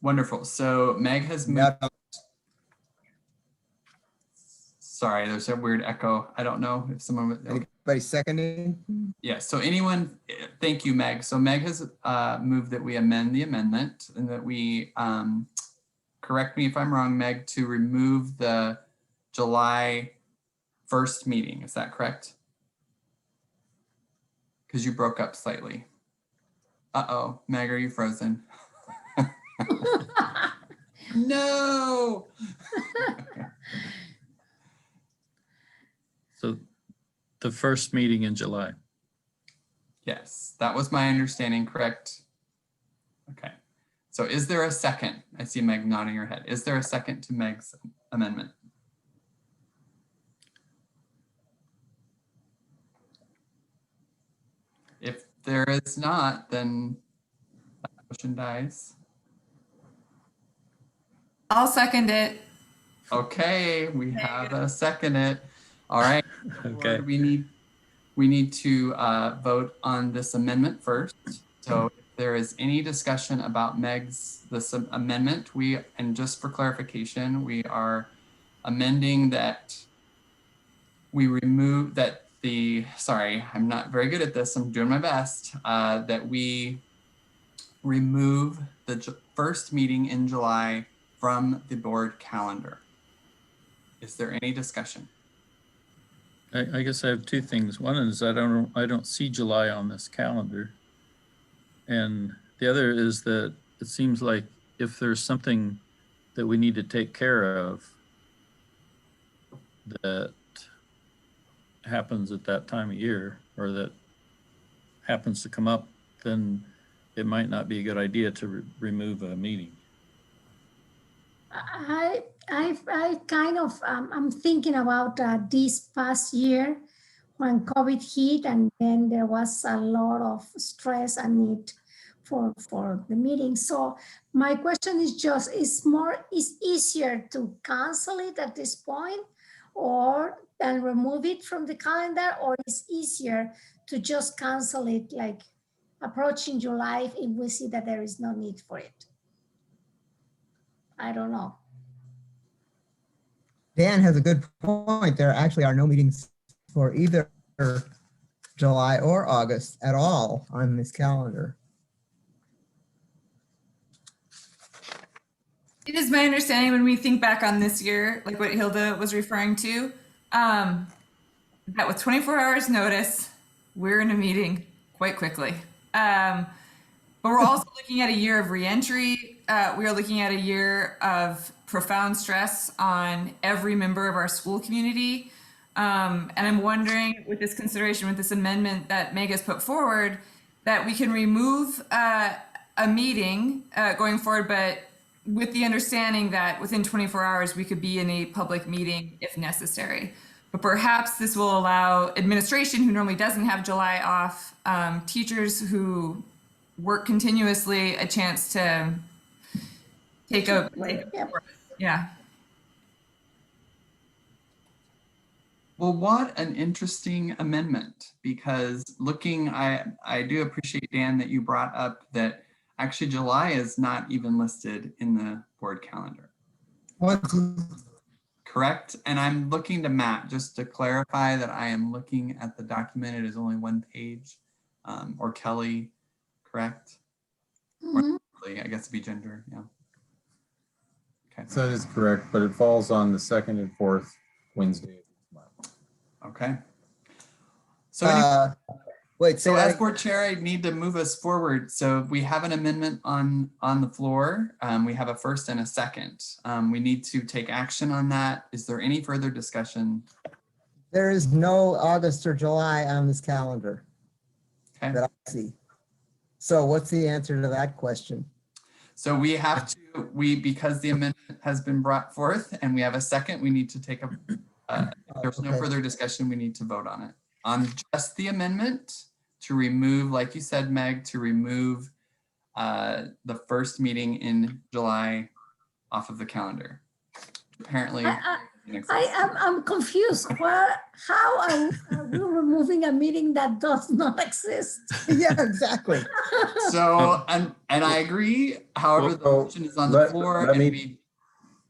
Wonderful. So Meg has moved.
Now,
Sorry, there's a weird echo. I don't know if someone would. Okay.
anybody seconding?
Yeah, so anyone, thank you, Meg. So Meg has moved that we amend the amendment and that we, correct me if I'm wrong, Meg, to remove the July 1st meeting. Is that correct? Because you broke up slightly. Uh-oh, Meg, are you frozen? No.
So the first meeting in July.
Yes, that was my understanding, correct? Okay, so is there a second? I see Meg nodding her head. Is there a second to Meg's amendment? If there is not, then that motion dies.
I'll second it.
Okay, we have a second it. All right.
Okay.
Board, we need to vote on this amendment first. So if there is any discussion about this amendment, and just for clarification, we are amending that we remove that sorry, I'm not very good at this. I'm doing my best. That we remove the first meeting in July from the board calendar. Is there any discussion?
I guess I have two things. One is I don't see July on this calendar. And the other is that it seems like if there's something that we need to take care of that happens at that time of year, or that happens to come up, then it might not be a good idea to remove a meeting.
I kind of, I'm thinking about this past year when COVID hit, and then there was a lot of stress and need for the meeting. So my question is just, is easier to cancel it at this point or then remove it from the calendar, or is easier to just cancel it like approaching July if we see that there is no need for it? I don't know.
Dan has a good point. There actually are no meetings for either July or August at all on this calendar.
It is my understanding when we think back on this year, like what Hilda was referring to, that with 24 hours notice, we're in a meeting quite quickly. But we're also looking at a year of reentry. We are looking at a year of profound stress on every member of our school community. And I'm wondering, with this consideration, with this amendment that Meg has put forward, that we can remove a meeting going forward, but with the understanding that within 24 hours, we could be in a public meeting if necessary. But perhaps this will allow administration, who normally doesn't have July off, teachers who work continuously, a chance to take a, yeah.
Well, what an interesting amendment, because I do appreciate, Dan, that you brought up that actually July is not even listed in the board calendar.
What's
correct? And I'm looking to Matt, just to clarify that I am looking at the document. It is only one page. Or Kelly, correct?
Mhm.
I guess it'd be Ginger, yeah. Okay,
So that is correct, but it falls on the second and fourth Wednesday of each month.
okay. So anyway,
Wait,
so
say
as
that
board chair, I need to move us forward. So we have an amendment on the floor. We have a first and a second. We need to take action on that. Is there any further discussion?
there is no August or July on this calendar
Okay,
that I see. So what's the answer to that question?
so we have to, because the amendment has been brought forth and we have a second, we need to take a, if there's no
Okay.
further discussion, we need to vote on it. On just the amendment to remove, like you said, Meg, to remove the first meeting in July off of the calendar. Apparently,
I'm confused. How are we removing a meeting that does not exist?
Yeah, exactly.
so, and I agree. However, the
Well,
motion is on the
let-
floor.
let
and
me-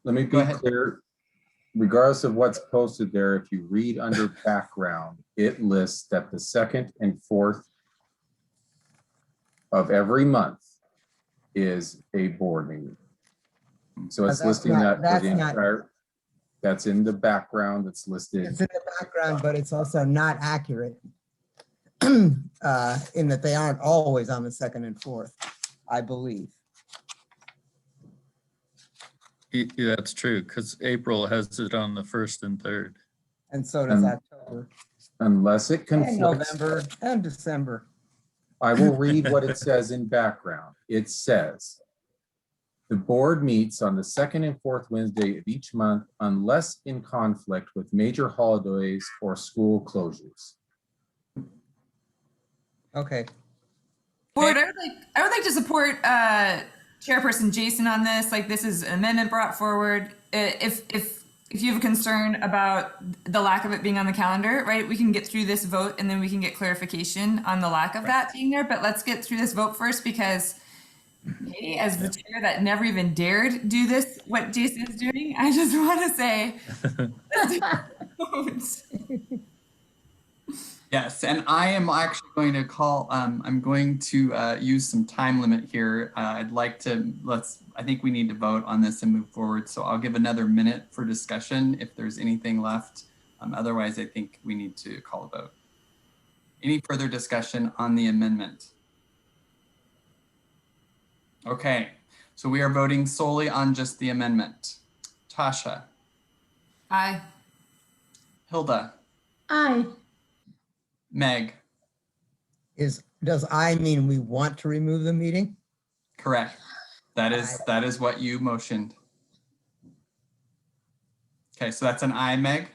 Let me
Go
be
ahead.
clear. Regardless of what's posted there, if you read under background, it lists that the second and fourth of every month is a board meeting. So it's
That's
listing
not-
that for the
that's not-
entire, that's in the background, it's listed.
It's in the background, but it's also not accurate. In that they aren't always on the second and fourth, I believe.
Yeah, that's true, because April has it on the 1st and 3rd.
And so does
Um,
October
Unless it
and
conflicts,
November and December.
I will read what it says in background. It says, the board meets on the second and fourth Wednesday of each month unless in conflict with major holidays or school closures.
Okay.
Board, I would like to support Chairperson Jason on this. Like, this is an amendment brought forward. If you have a concern about the lack of it being on the calendar, right, we can get through this vote and then we can get clarification on the lack of that being there. But let's get through this vote first, because me, as the chair that never even dared do this, what Jason is doing, I just want to say, let's do the vote.
Yes, and I am actually going to call, I'm going to use some time limit here. I'd like to, I think we need to vote on this and move forward. So I'll give another minute for discussion if there's anything left. Otherwise, I think we need to call a vote. Any further discussion on the amendment? Okay, so we are voting solely on just the amendment. Tasha,
Aye.
Hilda,
Aye.
Meg,
Does I mean we want to remove the meeting?
correct. That is what you motioned. Okay, so that's an aye, Meg.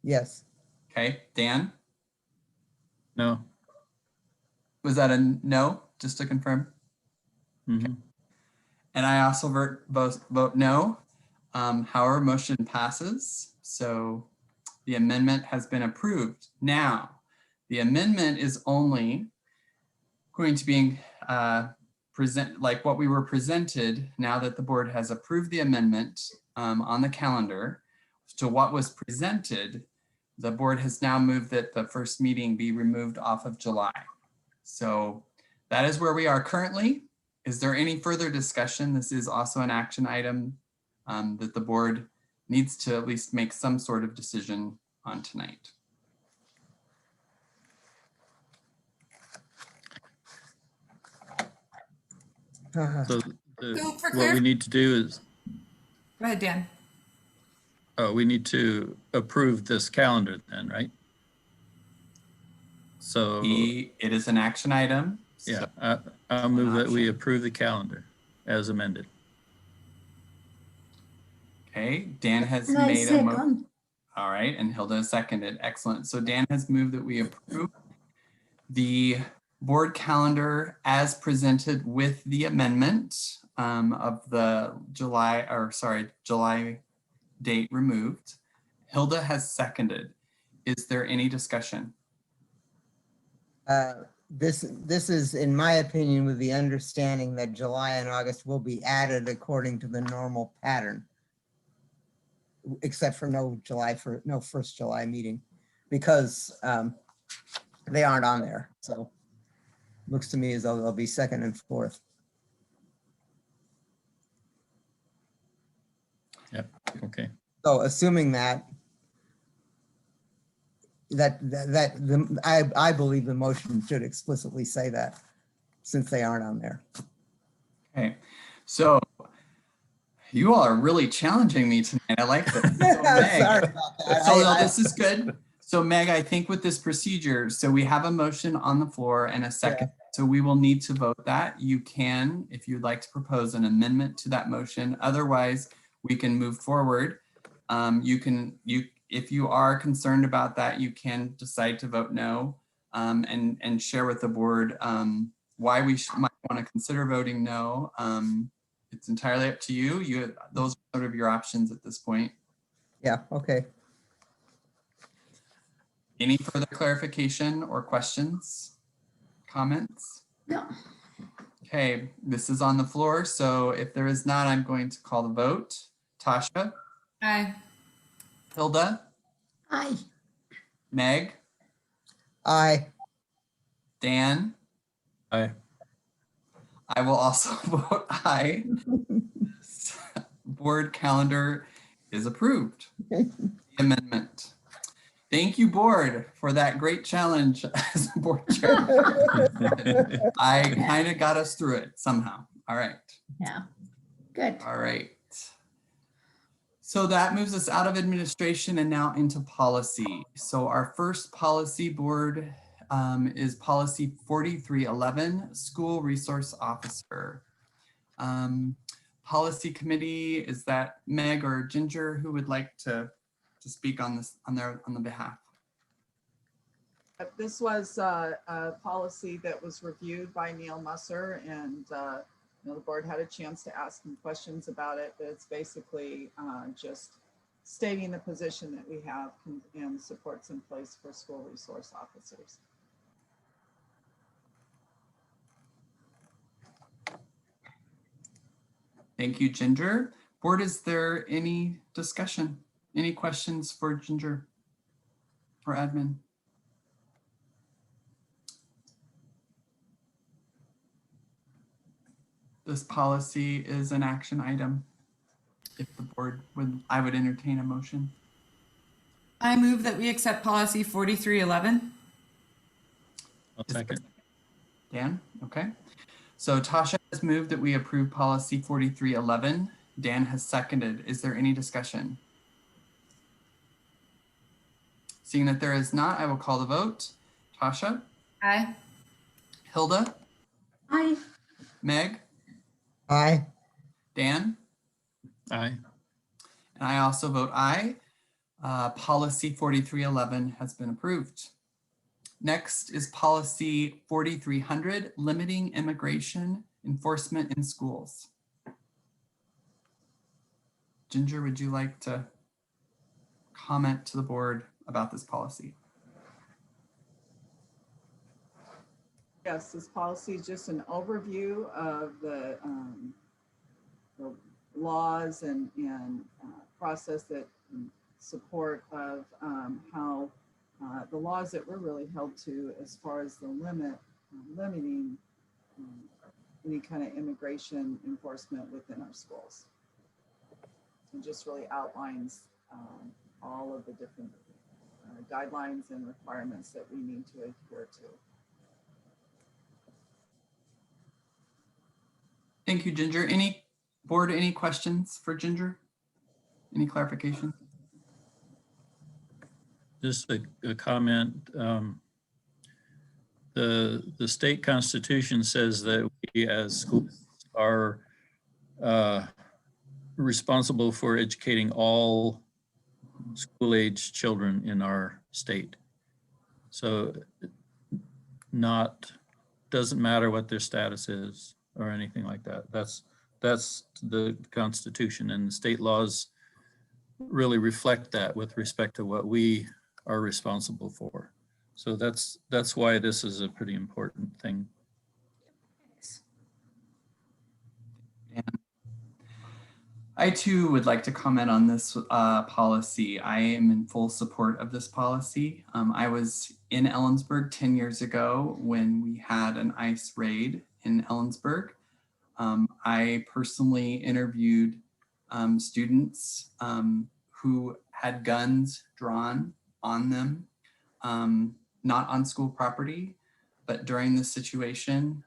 Yes.
Okay, Dan,
No.
was that a no, just to confirm?
Mhm.
And I also vote no. However, motion passes. So the amendment has been approved. Now, the amendment is only going to be present like what we were presented now that the board has approved the amendment on the calendar to what was presented. The board has now moved that the first meeting be removed off of July. So that is where we are currently. Is there any further discussion? This is also an action item that the board needs to at least make some sort of decision on tonight.
So
So for
what we need to do is,
Go ahead, Dan.
we need to approve this calendar then, right? So,
It is an action item.
yeah,
So,
I'll move that we
option.
approve the calendar as amended.
okay, Dan has
And I
made a motion.
second.
All right, and Hilda seconded. Excellent. So Dan has moved that we approve the board calendar as presented with the amendment of the July date removed. Hilda has seconded. Is there any discussion?
This is, in my opinion, with the understanding that July and August will be added according to the normal pattern. except for no 1st July meeting, because they aren't on there. So looks to me as though they'll be 2nd and 4th.
Yep, okay.
So assuming I believe the motion should explicitly say that, since they aren't on there.
Okay, so you all are really challenging me tonight. I like this. So, Meg,
Sorry about that.
so no, this is good. So Meg, I think with this procedure, so we have a motion on the floor and a second. So we will need to vote that. You can, if you'd like to propose an amendment to that motion. Otherwise, we can move forward. If you are concerned about that, you can decide to vote no, and share with the board why we might want to consider voting no. It's entirely up to you. Those are sort of your options at this point.
Yeah, okay.
Any further clarification or questions, comments?
No.
Okay, this is on the floor. So if there is not, I'm going to call the vote. Tasha,
Aye.
Hilda,
Aye.
Meg,
Aye.
Dan.
Aye.
I will also vote aye. Board calendar is approved. The amendment. Thank you, board, for that great challenge as a board chair. I kind of got us through it somehow. All right.
Yeah. Good.
All right. So that moves us out of administration and now into policy. So our first policy board is policy 4311, school resource officer. Policy committee, is that Meg or Ginger who would like to speak on this on the behalf?
This was a policy that was reviewed by Neil Musser, and the board had a chance to ask him questions about it, but it's basically just stating the position that we have and supports in place for school resource officers.
Thank you, Ginger. Board, is there any discussion? Any questions for Ginger or admin? This policy is an action item. If the board would, I would entertain a motion.
I move that we accept policy 4311.
I'll second.
Dan, okay. So Tasha has moved that we approve policy 4311. Dan has seconded. Is there any discussion? Seeing that there is not, I will call the vote. Tasha?
Aye.
Hilda?
Aye.
Meg?
Aye.
Dan?
Aye.
And I also vote aye. Policy 4311 has been approved. Next is policy 4300, limiting immigration enforcement in schools. Ginger, would you like to comment to the board about this policy?
Yes, this policy is just an overview of the laws and process that support of how the laws that we're really held to as far as the limiting any kind of immigration enforcement within our schools. It just really outlines all of the different guidelines and requirements that we need to adhere to.
Thank you, Ginger. Any board, any questions for Ginger? Any clarification?
Just a comment. The state constitution says that we as schools are responsible for educating all school-age children in our state. So doesn't matter what their status is or anything like that. That's the Constitution, and the state laws really reflect that with respect to what we are responsible for. So that's why this is a pretty important thing.
I too would like to comment on this policy. I am in full support of this policy. I was in Ellensburg 10 years ago when we had an ICE raid in Ellensburg. I personally interviewed students who had guns drawn on them, not on school property, but during this situation.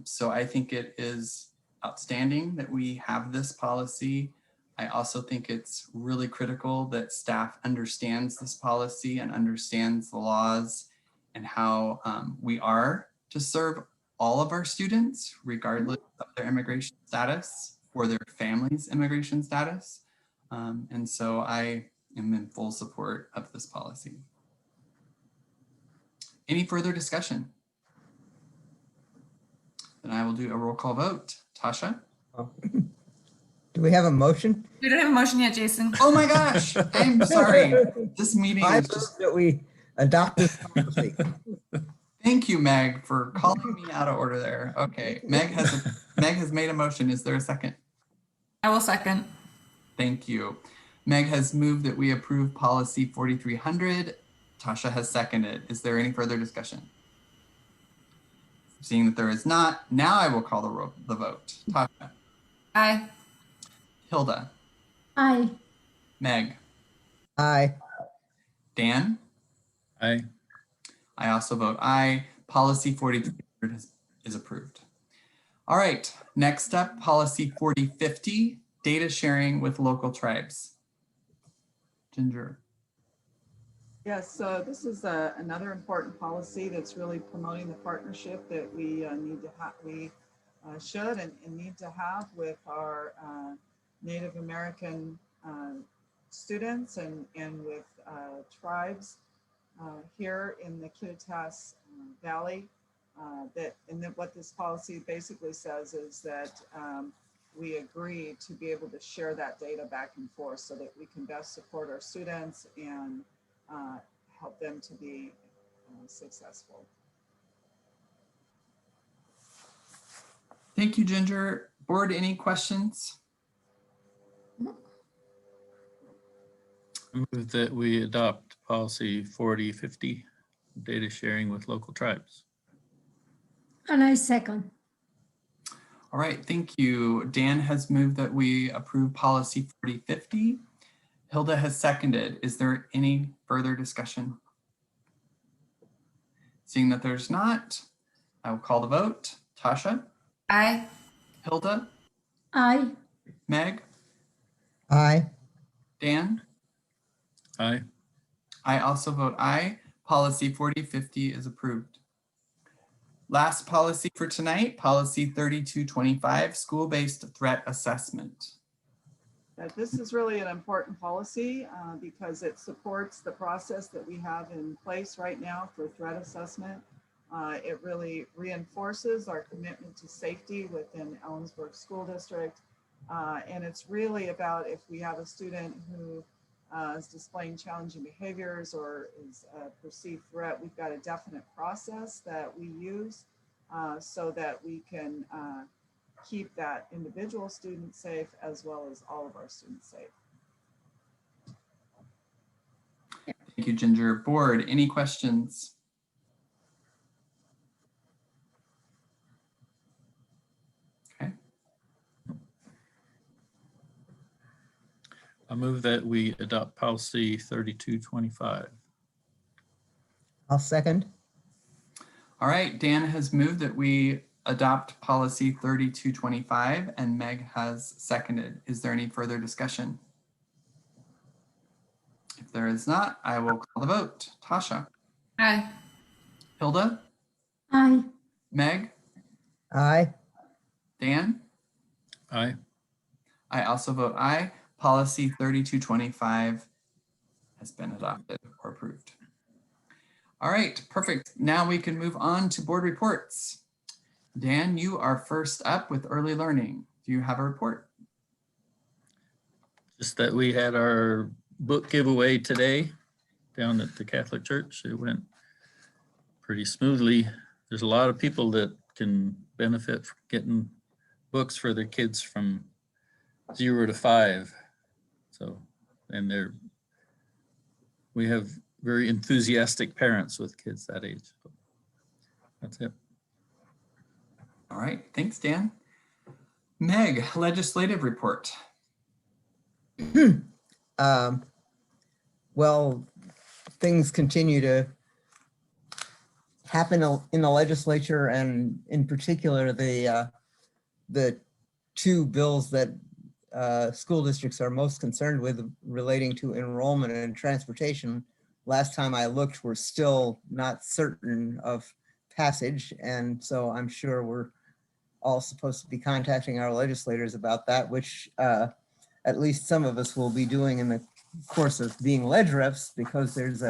So I think it is outstanding that we have this policy. I also think it's really critical that staff understands this policy and understands the laws and how we are to serve all of our students, regardless of their immigration status or their family's immigration status. And so I am in full support of this policy. Any further discussion? Then I will do a roll call vote. Tasha?
Do we have a motion?
We don't have a motion yet, Jason.
Oh my gosh, I'm sorry. This meeting
I
is
move
just,
that we adopt this policy.
thank you, Meg, for calling me out of order there. Okay, Meg has made a motion. Is there a second?
I will second.
Thank you. Meg has moved that we approve policy 4300. Tasha has seconded. Is there any further discussion? Seeing that there is not, now I will call the vote. Tasha,
Aye.
Hilda,
Aye.
Meg,
Aye.
Dan.
Aye.
I also vote aye. Policy 4300 is approved. All right, next up, policy 4050, data sharing with local tribes. Ginger.
Yes, so this is another important policy that's really promoting the partnership that we need to have, we should and need to have with our Native American students and with tribes here in the Kittitas Valley. What this policy basically says is that we agree to be able to share that data back and forth so that we can best support our students and help them to be successful.
Thank you, Ginger. Board, any questions?
I move that we adopt policy 4050, data sharing with local tribes.
And I second.
All right, thank you. Dan has moved that we approve policy 4050. Hilda has seconded. Is there any further discussion? Seeing that there's not, I will call the vote. Tasha?
Aye.
Hilda?
Aye.
Meg?
Aye.
Dan?
Aye.
I also vote aye. Policy 4050 is approved. Last policy for tonight, policy 3225, school-based threat assessment.
This is really an important policy because it supports the process that we have in place right now for threat assessment. It really reinforces our commitment to safety within Ellensburg School District. And it's really about if we have a student who is displaying challenging behaviors or is a perceived threat, we've got a definite process that we use so that we can keep that individual student safe as well as all of our students safe.
Thank you, Ginger. Board, any questions? Okay.
I move that we adopt policy 3225.
I'll second.
All right, Dan has moved that we adopt policy 3225 and Meg has seconded. Is there any further discussion? If there is not, I will call the vote. Tasha?
Aye.
Hilda?
Aye.
Meg?
Aye.
Dan?
Aye.
I also vote aye. Policy 3225 has been adopted or approved. All right, perfect. Now we can move on to board reports. Dan, you are first up with early learning. Do you have a report?
Just that we had our book giveaway today down at the Catholic Church. It went pretty smoothly. There's a lot of people that can benefit from getting books for their kids from 0 to 5. So, and we have very enthusiastic parents with kids that age. So that's it.
All right, thanks, Dan. Meg, legislative report.
Well, things continue to happen in the legislature, and in particular, the two bills that school districts are most concerned with relating to enrollment and transportation. Last time I looked, we're still not certain of passage. And so I'm sure we're all supposed to be contacting our legislators about that, which at least some of us will be doing in the course of being ledge reps, because there's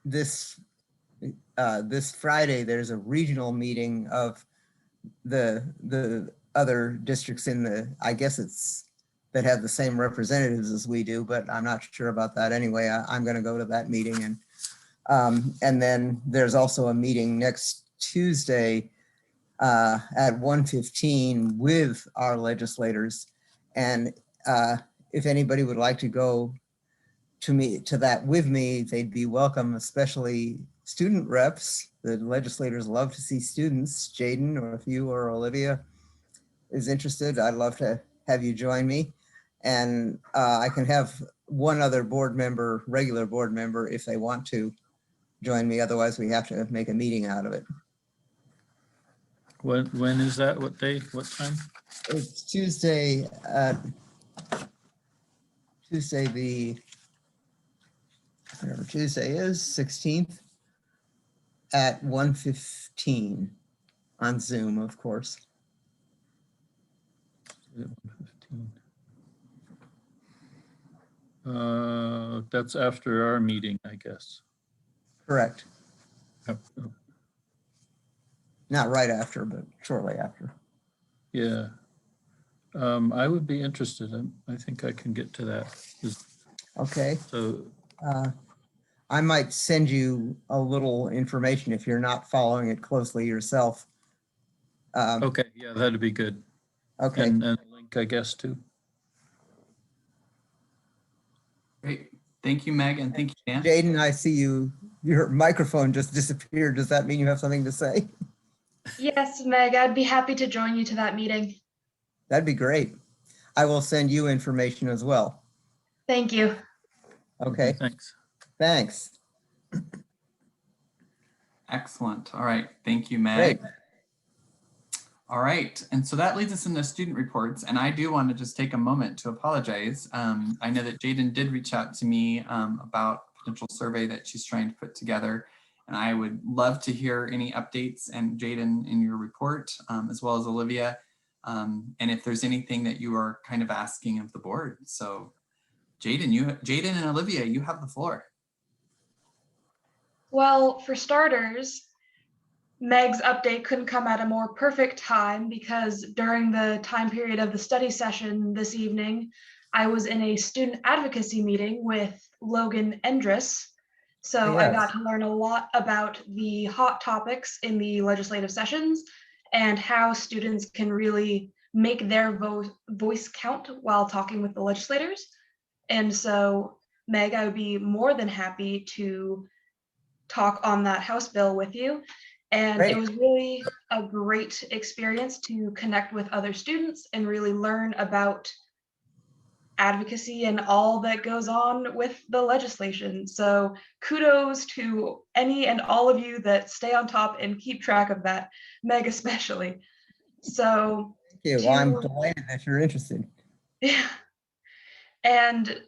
this Friday, there's a regional meeting of the other districts in the, I guess it's, that have the same representatives as we do, but I'm not sure about that anyway. I'm going to go to that meeting. And then there's also a meeting next Tuesday at 1:15 with our legislators. And if anybody would like to go to that with me, they'd be welcome, especially student reps. The legislators love to see students. Jaden, or if you or Olivia is interested, I'd love to have you join me. And I can have one other board member, regular board member, if they want to join me. Otherwise, we have to make a meeting out of it.
When is that? What day? What time?
It's Tuesday, whatever Tuesday is, 16th at 1:15 on Zoom, of course.
That's after our meeting, I guess.
Correct.
Yep.
Not right after, but shortly after.
Yeah. I would be interested. I think I can get to that.
Okay.
So
I might send you a little information if you're not following it closely yourself.
okay, yeah, that'd be good.
Okay.
And a link, I guess, too.
Great. Thank you, Meg, and thank you, Dan.
Jaden, I see your microphone just disappeared. Does that mean you have something to say?
Yes, Meg, I'd be happy to join you to that meeting.
That'd be great. I will send you information as well.
Thank you.
Okay,
Thanks.
thanks.
Excellent. All right. Thank you, Meg.
Great.
All right. And so that leads us into student reports. And I do want to just take a moment to apologize. I know that Jaden did reach out to me about a potential survey that she's trying to put together. And I would love to hear any updates, and Jaden, in your report, as well as Olivia. And if there's anything that you are kind of asking of the board. So Jaden and Olivia, you have the floor.
Well, for starters, Meg's update couldn't come at a more perfect time, because during the time period of the study session this evening, I was in a student advocacy meeting with Logan Endress. So
Yes.
I got to learn a lot about the hot topics in the legislative sessions and how students can really make their voice count while talking with the legislators. And so, Meg, I would be more than happy to talk on that House bill with you. And
Great.
It was really a great experience to connect with other students and really learn about advocacy and all that goes on with the legislation. So kudos to any and all of you that stay on top and keep track of that, Meg especially. So
Thank you. Well, I'm delighted that you're interested.
yeah. And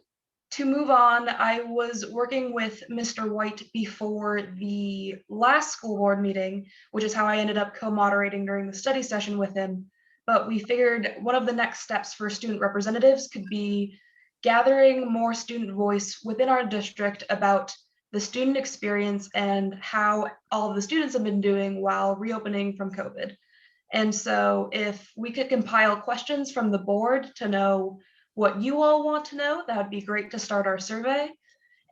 to move on, I was working with Mr. White before the last school board meeting, which is how I ended up co-moderating during the study session with him. But we figured one of the next steps for student representatives could be gathering more student voice within our district about the student experience and how all of the students have been doing while reopening from COVID. And so if we could compile questions from the board to know what you all want to know, that would be great to start our survey.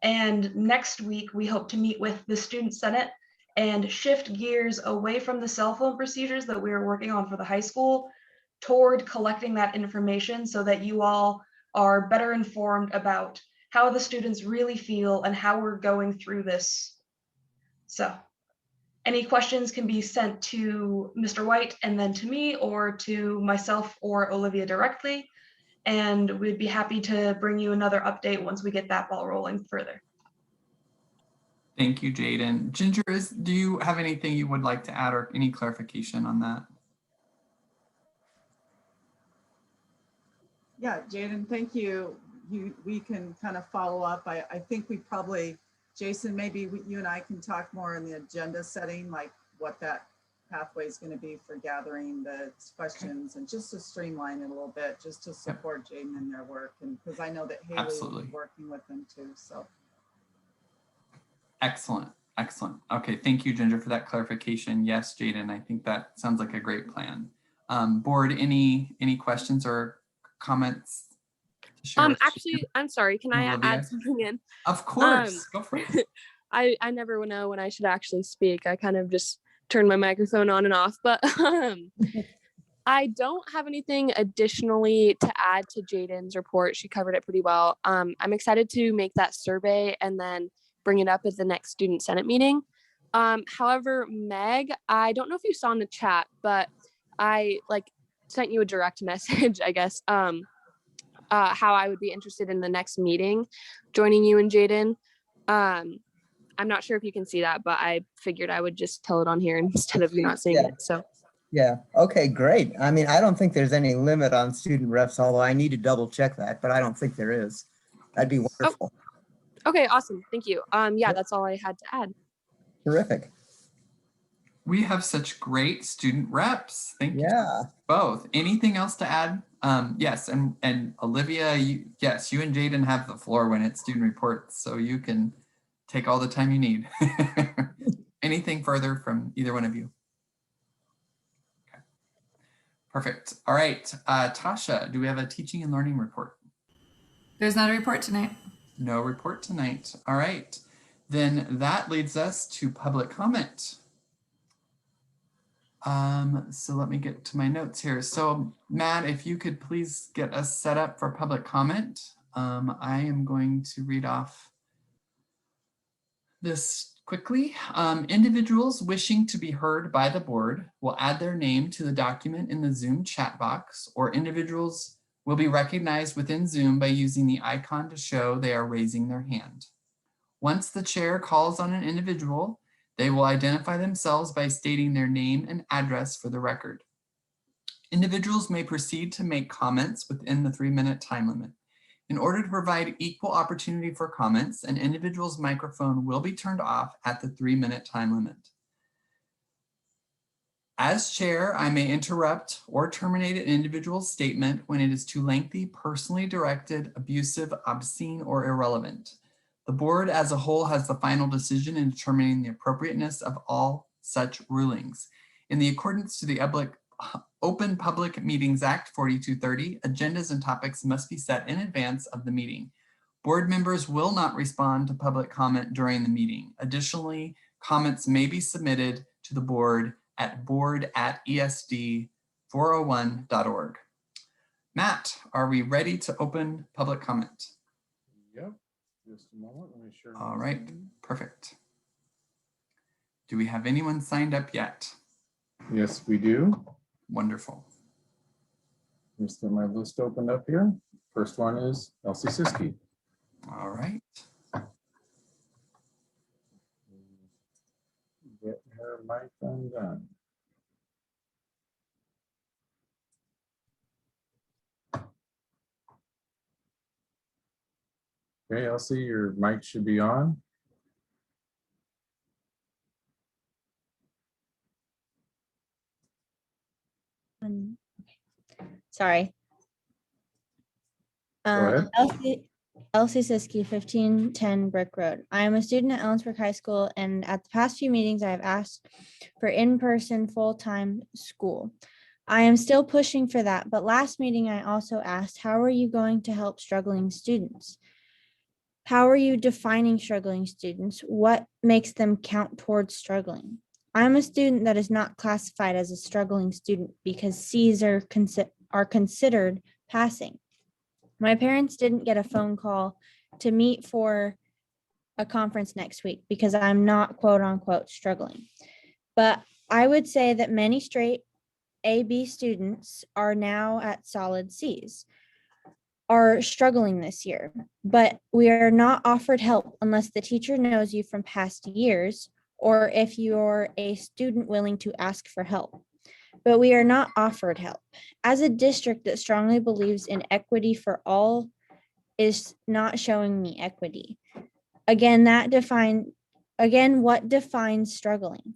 And next week, we hope to meet with the Student Senate and shift gears away from the cell phone procedures that we are working on for the high school toward collecting that information so that you all are better informed about how the students really feel and how we're going through this. So any questions can be sent to Mr. White and then to me, or to myself or Olivia directly. And we'd be happy to bring you another update once we get that ball rolling further.
Thank you, Jaden. Ginger, do you have anything you would like to add or any clarification on that?
Yeah, Jaden, thank you. We can kind of follow up. I think we probably, Jason, maybe you and I can talk more in the agenda setting, like what that pathway is going to be for gathering the questions, and just to streamline it a little bit, just to support Jaden in their work. And because I know that Haley
Absolutely.
is working with them too. So
Excellent. Excellent. Okay. Thank you, Ginger, for that clarification. Yes, Jaden, I think that sounds like a great plan. Board, any questions or comments to share?
Actually, I'm sorry. Can I
Olivia?
add something in?
Of course. Go for it.
I never know when I should actually speak. I kind of just turn my microphone on and off, but I don't have anything additionally to add to Jaden's report. She covered it pretty well. I'm excited to make that survey and then bring it up at the next Student Senate meeting. However, Meg, I don't know if you saw in the chat, but I sent you a direct message, I guess, how I would be interested in the next meeting, joining you and Jaden. I'm not sure if you can see that, but I figured I would just tell it on here instead of you not seeing it. So
Yeah, okay, great. I mean, I don't think there's any limit on student reps, although I need to double check that, but I don't think there is. That'd be wonderful.
okay, awesome. Thank you. Yeah, that's all I had to add.
Terrific.
We have such great student reps. Thank you
Yeah.
both. Anything else to add? Yes, and Olivia, yes, you and Jaden have the floor when it's student reports, so you can take all the time you need. Anything further from either one of you? Okay. Perfect. All right, Tasha, do we have a teaching and learning report?
There's not a report tonight.
No report tonight. All right, then that leads us to public comment. So let me get to my notes here. So Matt, if you could please get us set up for public comment. I am going to read off this quickly. Individuals wishing to be heard by the board will add their name to the document in the Zoom chat box, or individuals will be recognized within Zoom by using the icon to show they are raising their hand. Once the chair calls on an individual, they will identify themselves by stating their name and address for the record. Individuals may proceed to make comments within the 3-minute time limit. In order to provide equal opportunity for comments, an individual's microphone will be turned off at the 3-minute time limit. As chair, I may interrupt or terminate an individual's statement when it is too lengthy, personally directed, abusive, obscene, or irrelevant. The board as a whole has the final decision in determining the appropriateness of all such rulings. In the accordance to the Open Public Meetings Act 4230, agendas and topics must be set in advance of the meeting. Board members will not respond to public comment during the meeting. Additionally, comments may be submitted to the board at board@esd401.org. Matt, are we ready to open public comment?
Yep, just a moment, let me share.
All right, perfect. Do we have anyone signed up yet?
Yes, we do.
Wonderful.
Just get my list opened up here. First one is Elsie Siskey.
All right.
Get her mic undone. Okay, Elsie, your mic should be on.
Sorry.
Go ahead.
Elsie Siskey, 1510 Brick Road. I am a student at Ellensburg High School, and at the past few meetings, I have asked for in-person full-time school. I am still pushing for that, but last meeting I also asked, how are you going to help struggling students? How are you defining struggling students? What makes them count towards struggling? I'm a student that is not classified as a struggling student because C's are considered passing. My parents didn't get a phone call to meet for a conference next week because I'm not quote unquote struggling. But I would say that many straight AB students are now at solid C's, are struggling this year, but we are not offered help unless the teacher knows you from past years or if you're a student willing to ask for help. But we are not offered help. As a district that strongly believes in equity for all is not showing me equity. Again, what defines struggling?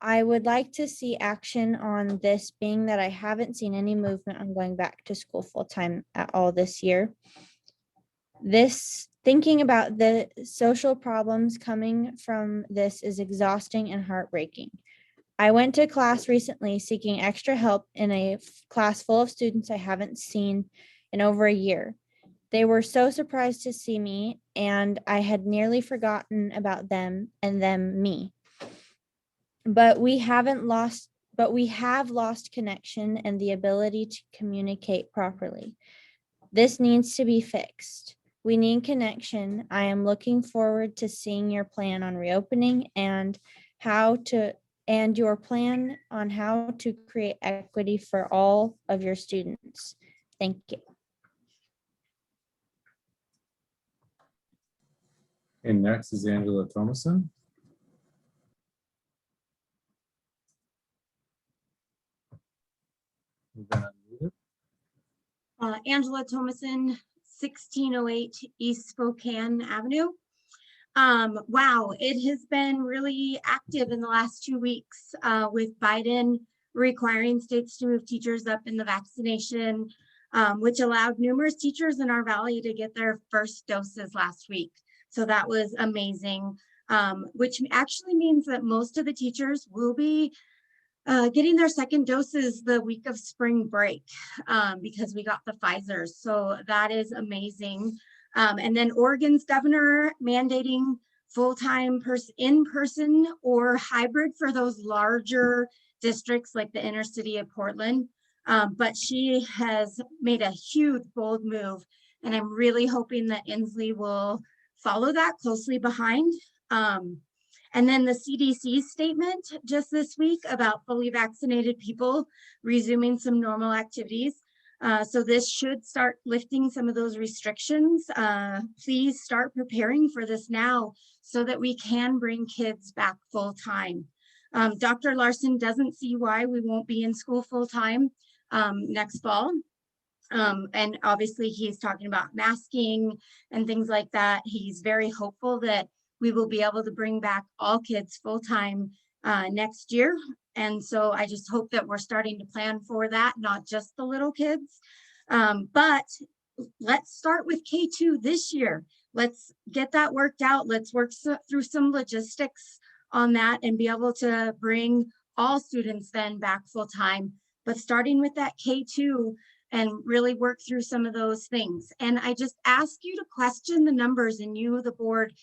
I would like to see action on this, being that I haven't seen any movement on going back to school full-time at all this year. Thinking about the social problems coming from this is exhausting and heartbreaking. I went to class recently seeking extra help in a class full of students I haven't seen in over a year. They were so surprised to see me, and I had nearly forgotten about them and them me. But we have lost connection and the ability to communicate properly. This needs to be fixed. We need connection. I am looking forward to seeing your plan on reopening and your plan on how to create equity for all of your students. Thank you.
And next is Angela Thomason. You've been unmuted.
Angela Thomason, 1608 East Spokane Avenue. Wow, it has been really active in the last 2 weeks with Biden requiring states to move teachers up in the vaccination, which allowed numerous teachers in our valley to get their first doses last week. So that was amazing, which actually means that most of the teachers will be getting their second doses the week of spring break because we got the Pfizers. So that is amazing. And then Oregon's governor mandating full-time in-person or hybrid for those larger districts like the inner city of Portland. But she has made a huge, bold move. And I'm really hoping that Inslee will follow that closely behind. And then the CDC statement just this week about fully vaccinated people resuming some normal activities. So this should start lifting some of those restrictions. Please start preparing for this now so that we can bring kids back full time. Dr. Larson doesn't see why we won't be in school full time next fall. And obviously he's talking about masking and things like that. He's very hopeful that we will be able to bring back all kids full time next year. And so I just hope that we're starting to plan for that, not just the little kids. But let's start with K2 this year. Let's get that worked out. Let's work through some logistics on that and be able to bring all students then back full time. But starting with that K2 and really work through some of those things. And I just ask you to question the numbers, and you, the board,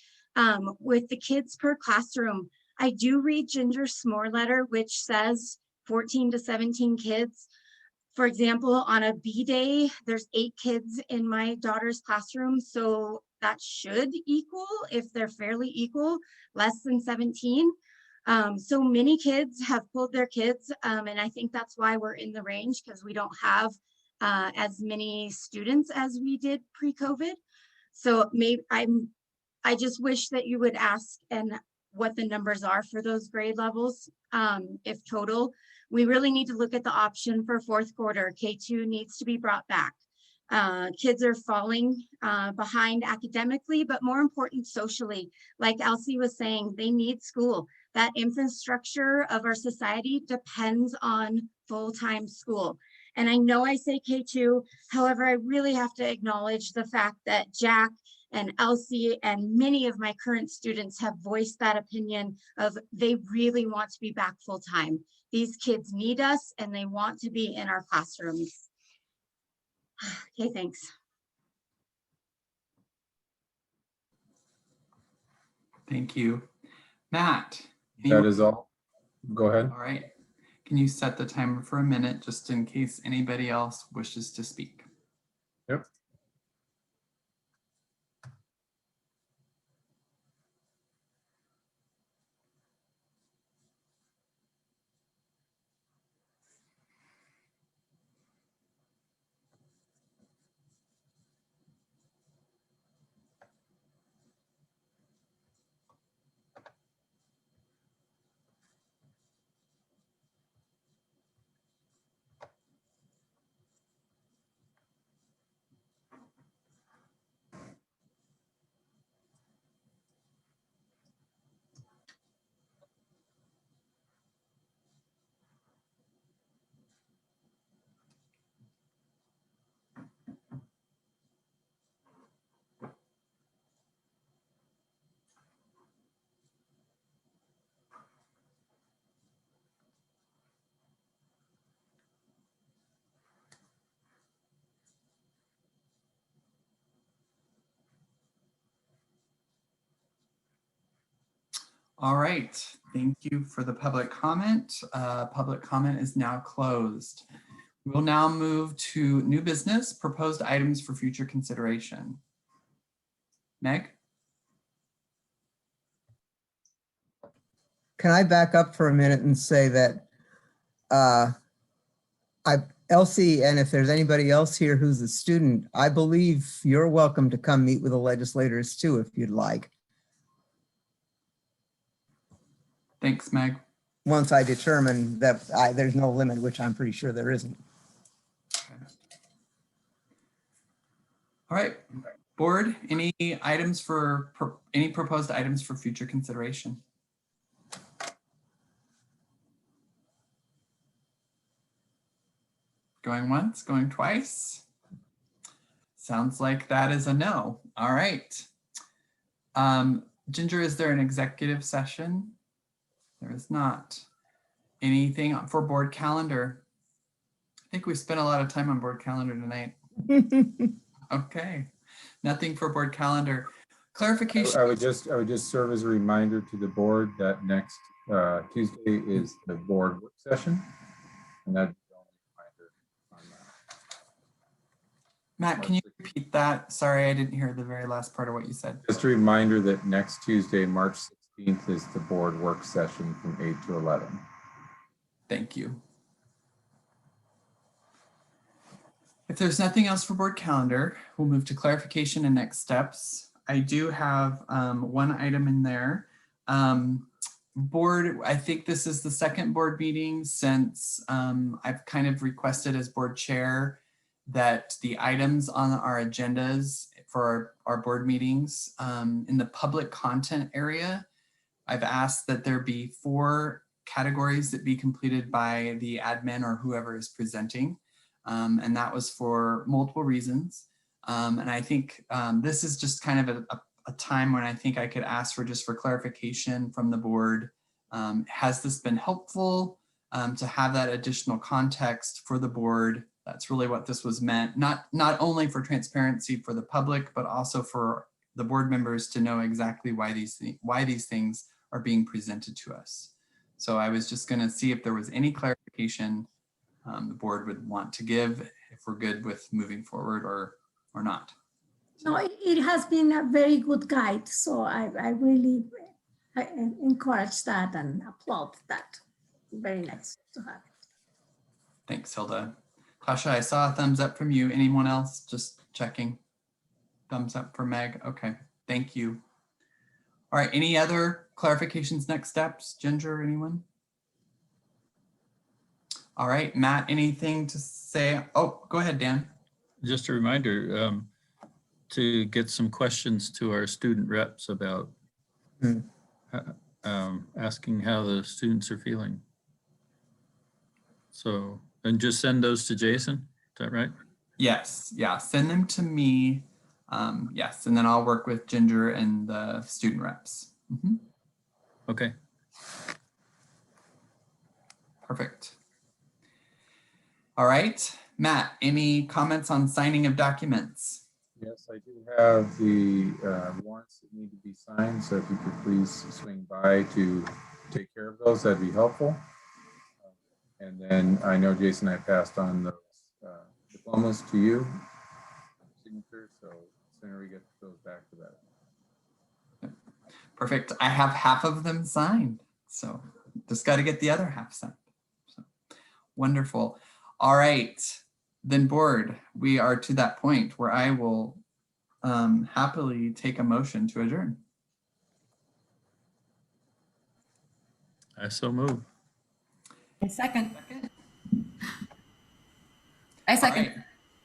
with the kids per classroom. I do read Ginger's S'more letter, which says 14 to 17 kids. For example, on a B day, there's 8 kids in my daughter's classroom. So that should equal, if they're fairly equal, less than 17. So many kids have pulled their kids. And I think that's why we're in the range, because we don't have as many students as we did pre-COVID. So maybe I just wish that you would ask and what the numbers are for those grade levels. If total, we really need to look at the option for fourth quarter. K2 needs to be brought back. Kids are falling behind academically, but more important socially. Like Elsie was saying, they need school. That infrastructure of our society depends on full-time school. And I know I say K2, however, I really have to acknowledge the fact that Jack and Elsie and many of my current students have voiced that opinion of they really want to be back full time. These kids need us and they want to be in our classrooms. Okay, thanks.
Thank you. Matt.
That is all. Go ahead.
All right. Can you set the timer for a minute just in case anybody else wishes to speak?
Yep.
All right. Thank you for the public comment. Public comment is now closed. We will now move to new business, proposed items for future consideration. Meg?
Can I back up for a minute and say that Elsie, and if there's anybody else here who's a student, I believe you're welcome to come meet with the legislators too, if you'd like.
Thanks, Meg.
Once I determine that there's no limit, which I'm pretty sure there isn't.
All right. Board, any items for any proposed items for future consideration? Going once, going twice? Sounds like that is a no. All right. Ginger, is there an executive session? There is not. Anything for board calendar? I think we spent a lot of time on board calendar tonight. Okay. Nothing for board calendar. Clarification.
I would just serve as a reminder to the board that next Tuesday is the board work session. And that's the only reminder on that.
Matt, can you repeat that? Sorry, I didn't hear the very last part of what you said.
Just a reminder that next Tuesday, March 16th is the board work session from 8 to 11.
Thank you. If there's nothing else for board calendar, we'll move to clarification and next steps. I do have one item in there. Board, I think this is the second board meeting since I've kind of requested as board chair that the items on our agendas for our board meetings in the public content area, I've asked that there be 4 categories that be completed by the admin or whoever is presenting. And that was for multiple reasons. And I think this is just kind of a time when I think I could ask for just for clarification from the board. Has this been helpful to have that additional context for the board? That's really what this was meant, not only for transparency for the public, but also for the board members to know exactly why these things are being presented to us. So I was just going to see if there was any clarification the board would want to give, if we're good with moving forward or not.
No, it has been a very good guide. So I really encourage that and applaud that. Very nice to have it.
Thanks, Hilda. Tasha, I saw a thumbs up from you. Anyone else? Just checking. Thumbs up for Meg. Okay, thank you. All right, any other clarifications, next steps? Ginger, anyone? All right, Matt, anything to say? Oh, go ahead, Dan.
Just a reminder to get some questions to our student reps about asking how the students are feeling. So, and just send those to Jason, is that right?
Yes, yeah, send them to me. Yes, and then I'll work with Ginger and the student reps.
Okay.
Perfect. All right, Matt, any comments on signing of documents?
Yes, I do have the warrants that need to be signed. So if you could please swing by to take care of those, that'd be helpful. And then I know Jason, I passed on those diplomas to you, signature, so the sooner we get those back to that.
Perfect. I have half of them signed, so just got to get the other half signed. So, wonderful. All right, then board, we are to that point where I will happily take a motion to adjourn.
I so move.
I second.
All right.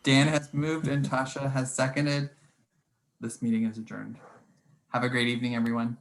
Dan has moved and Tasha has seconded. This meeting is adjourned. Have a great evening, everyone.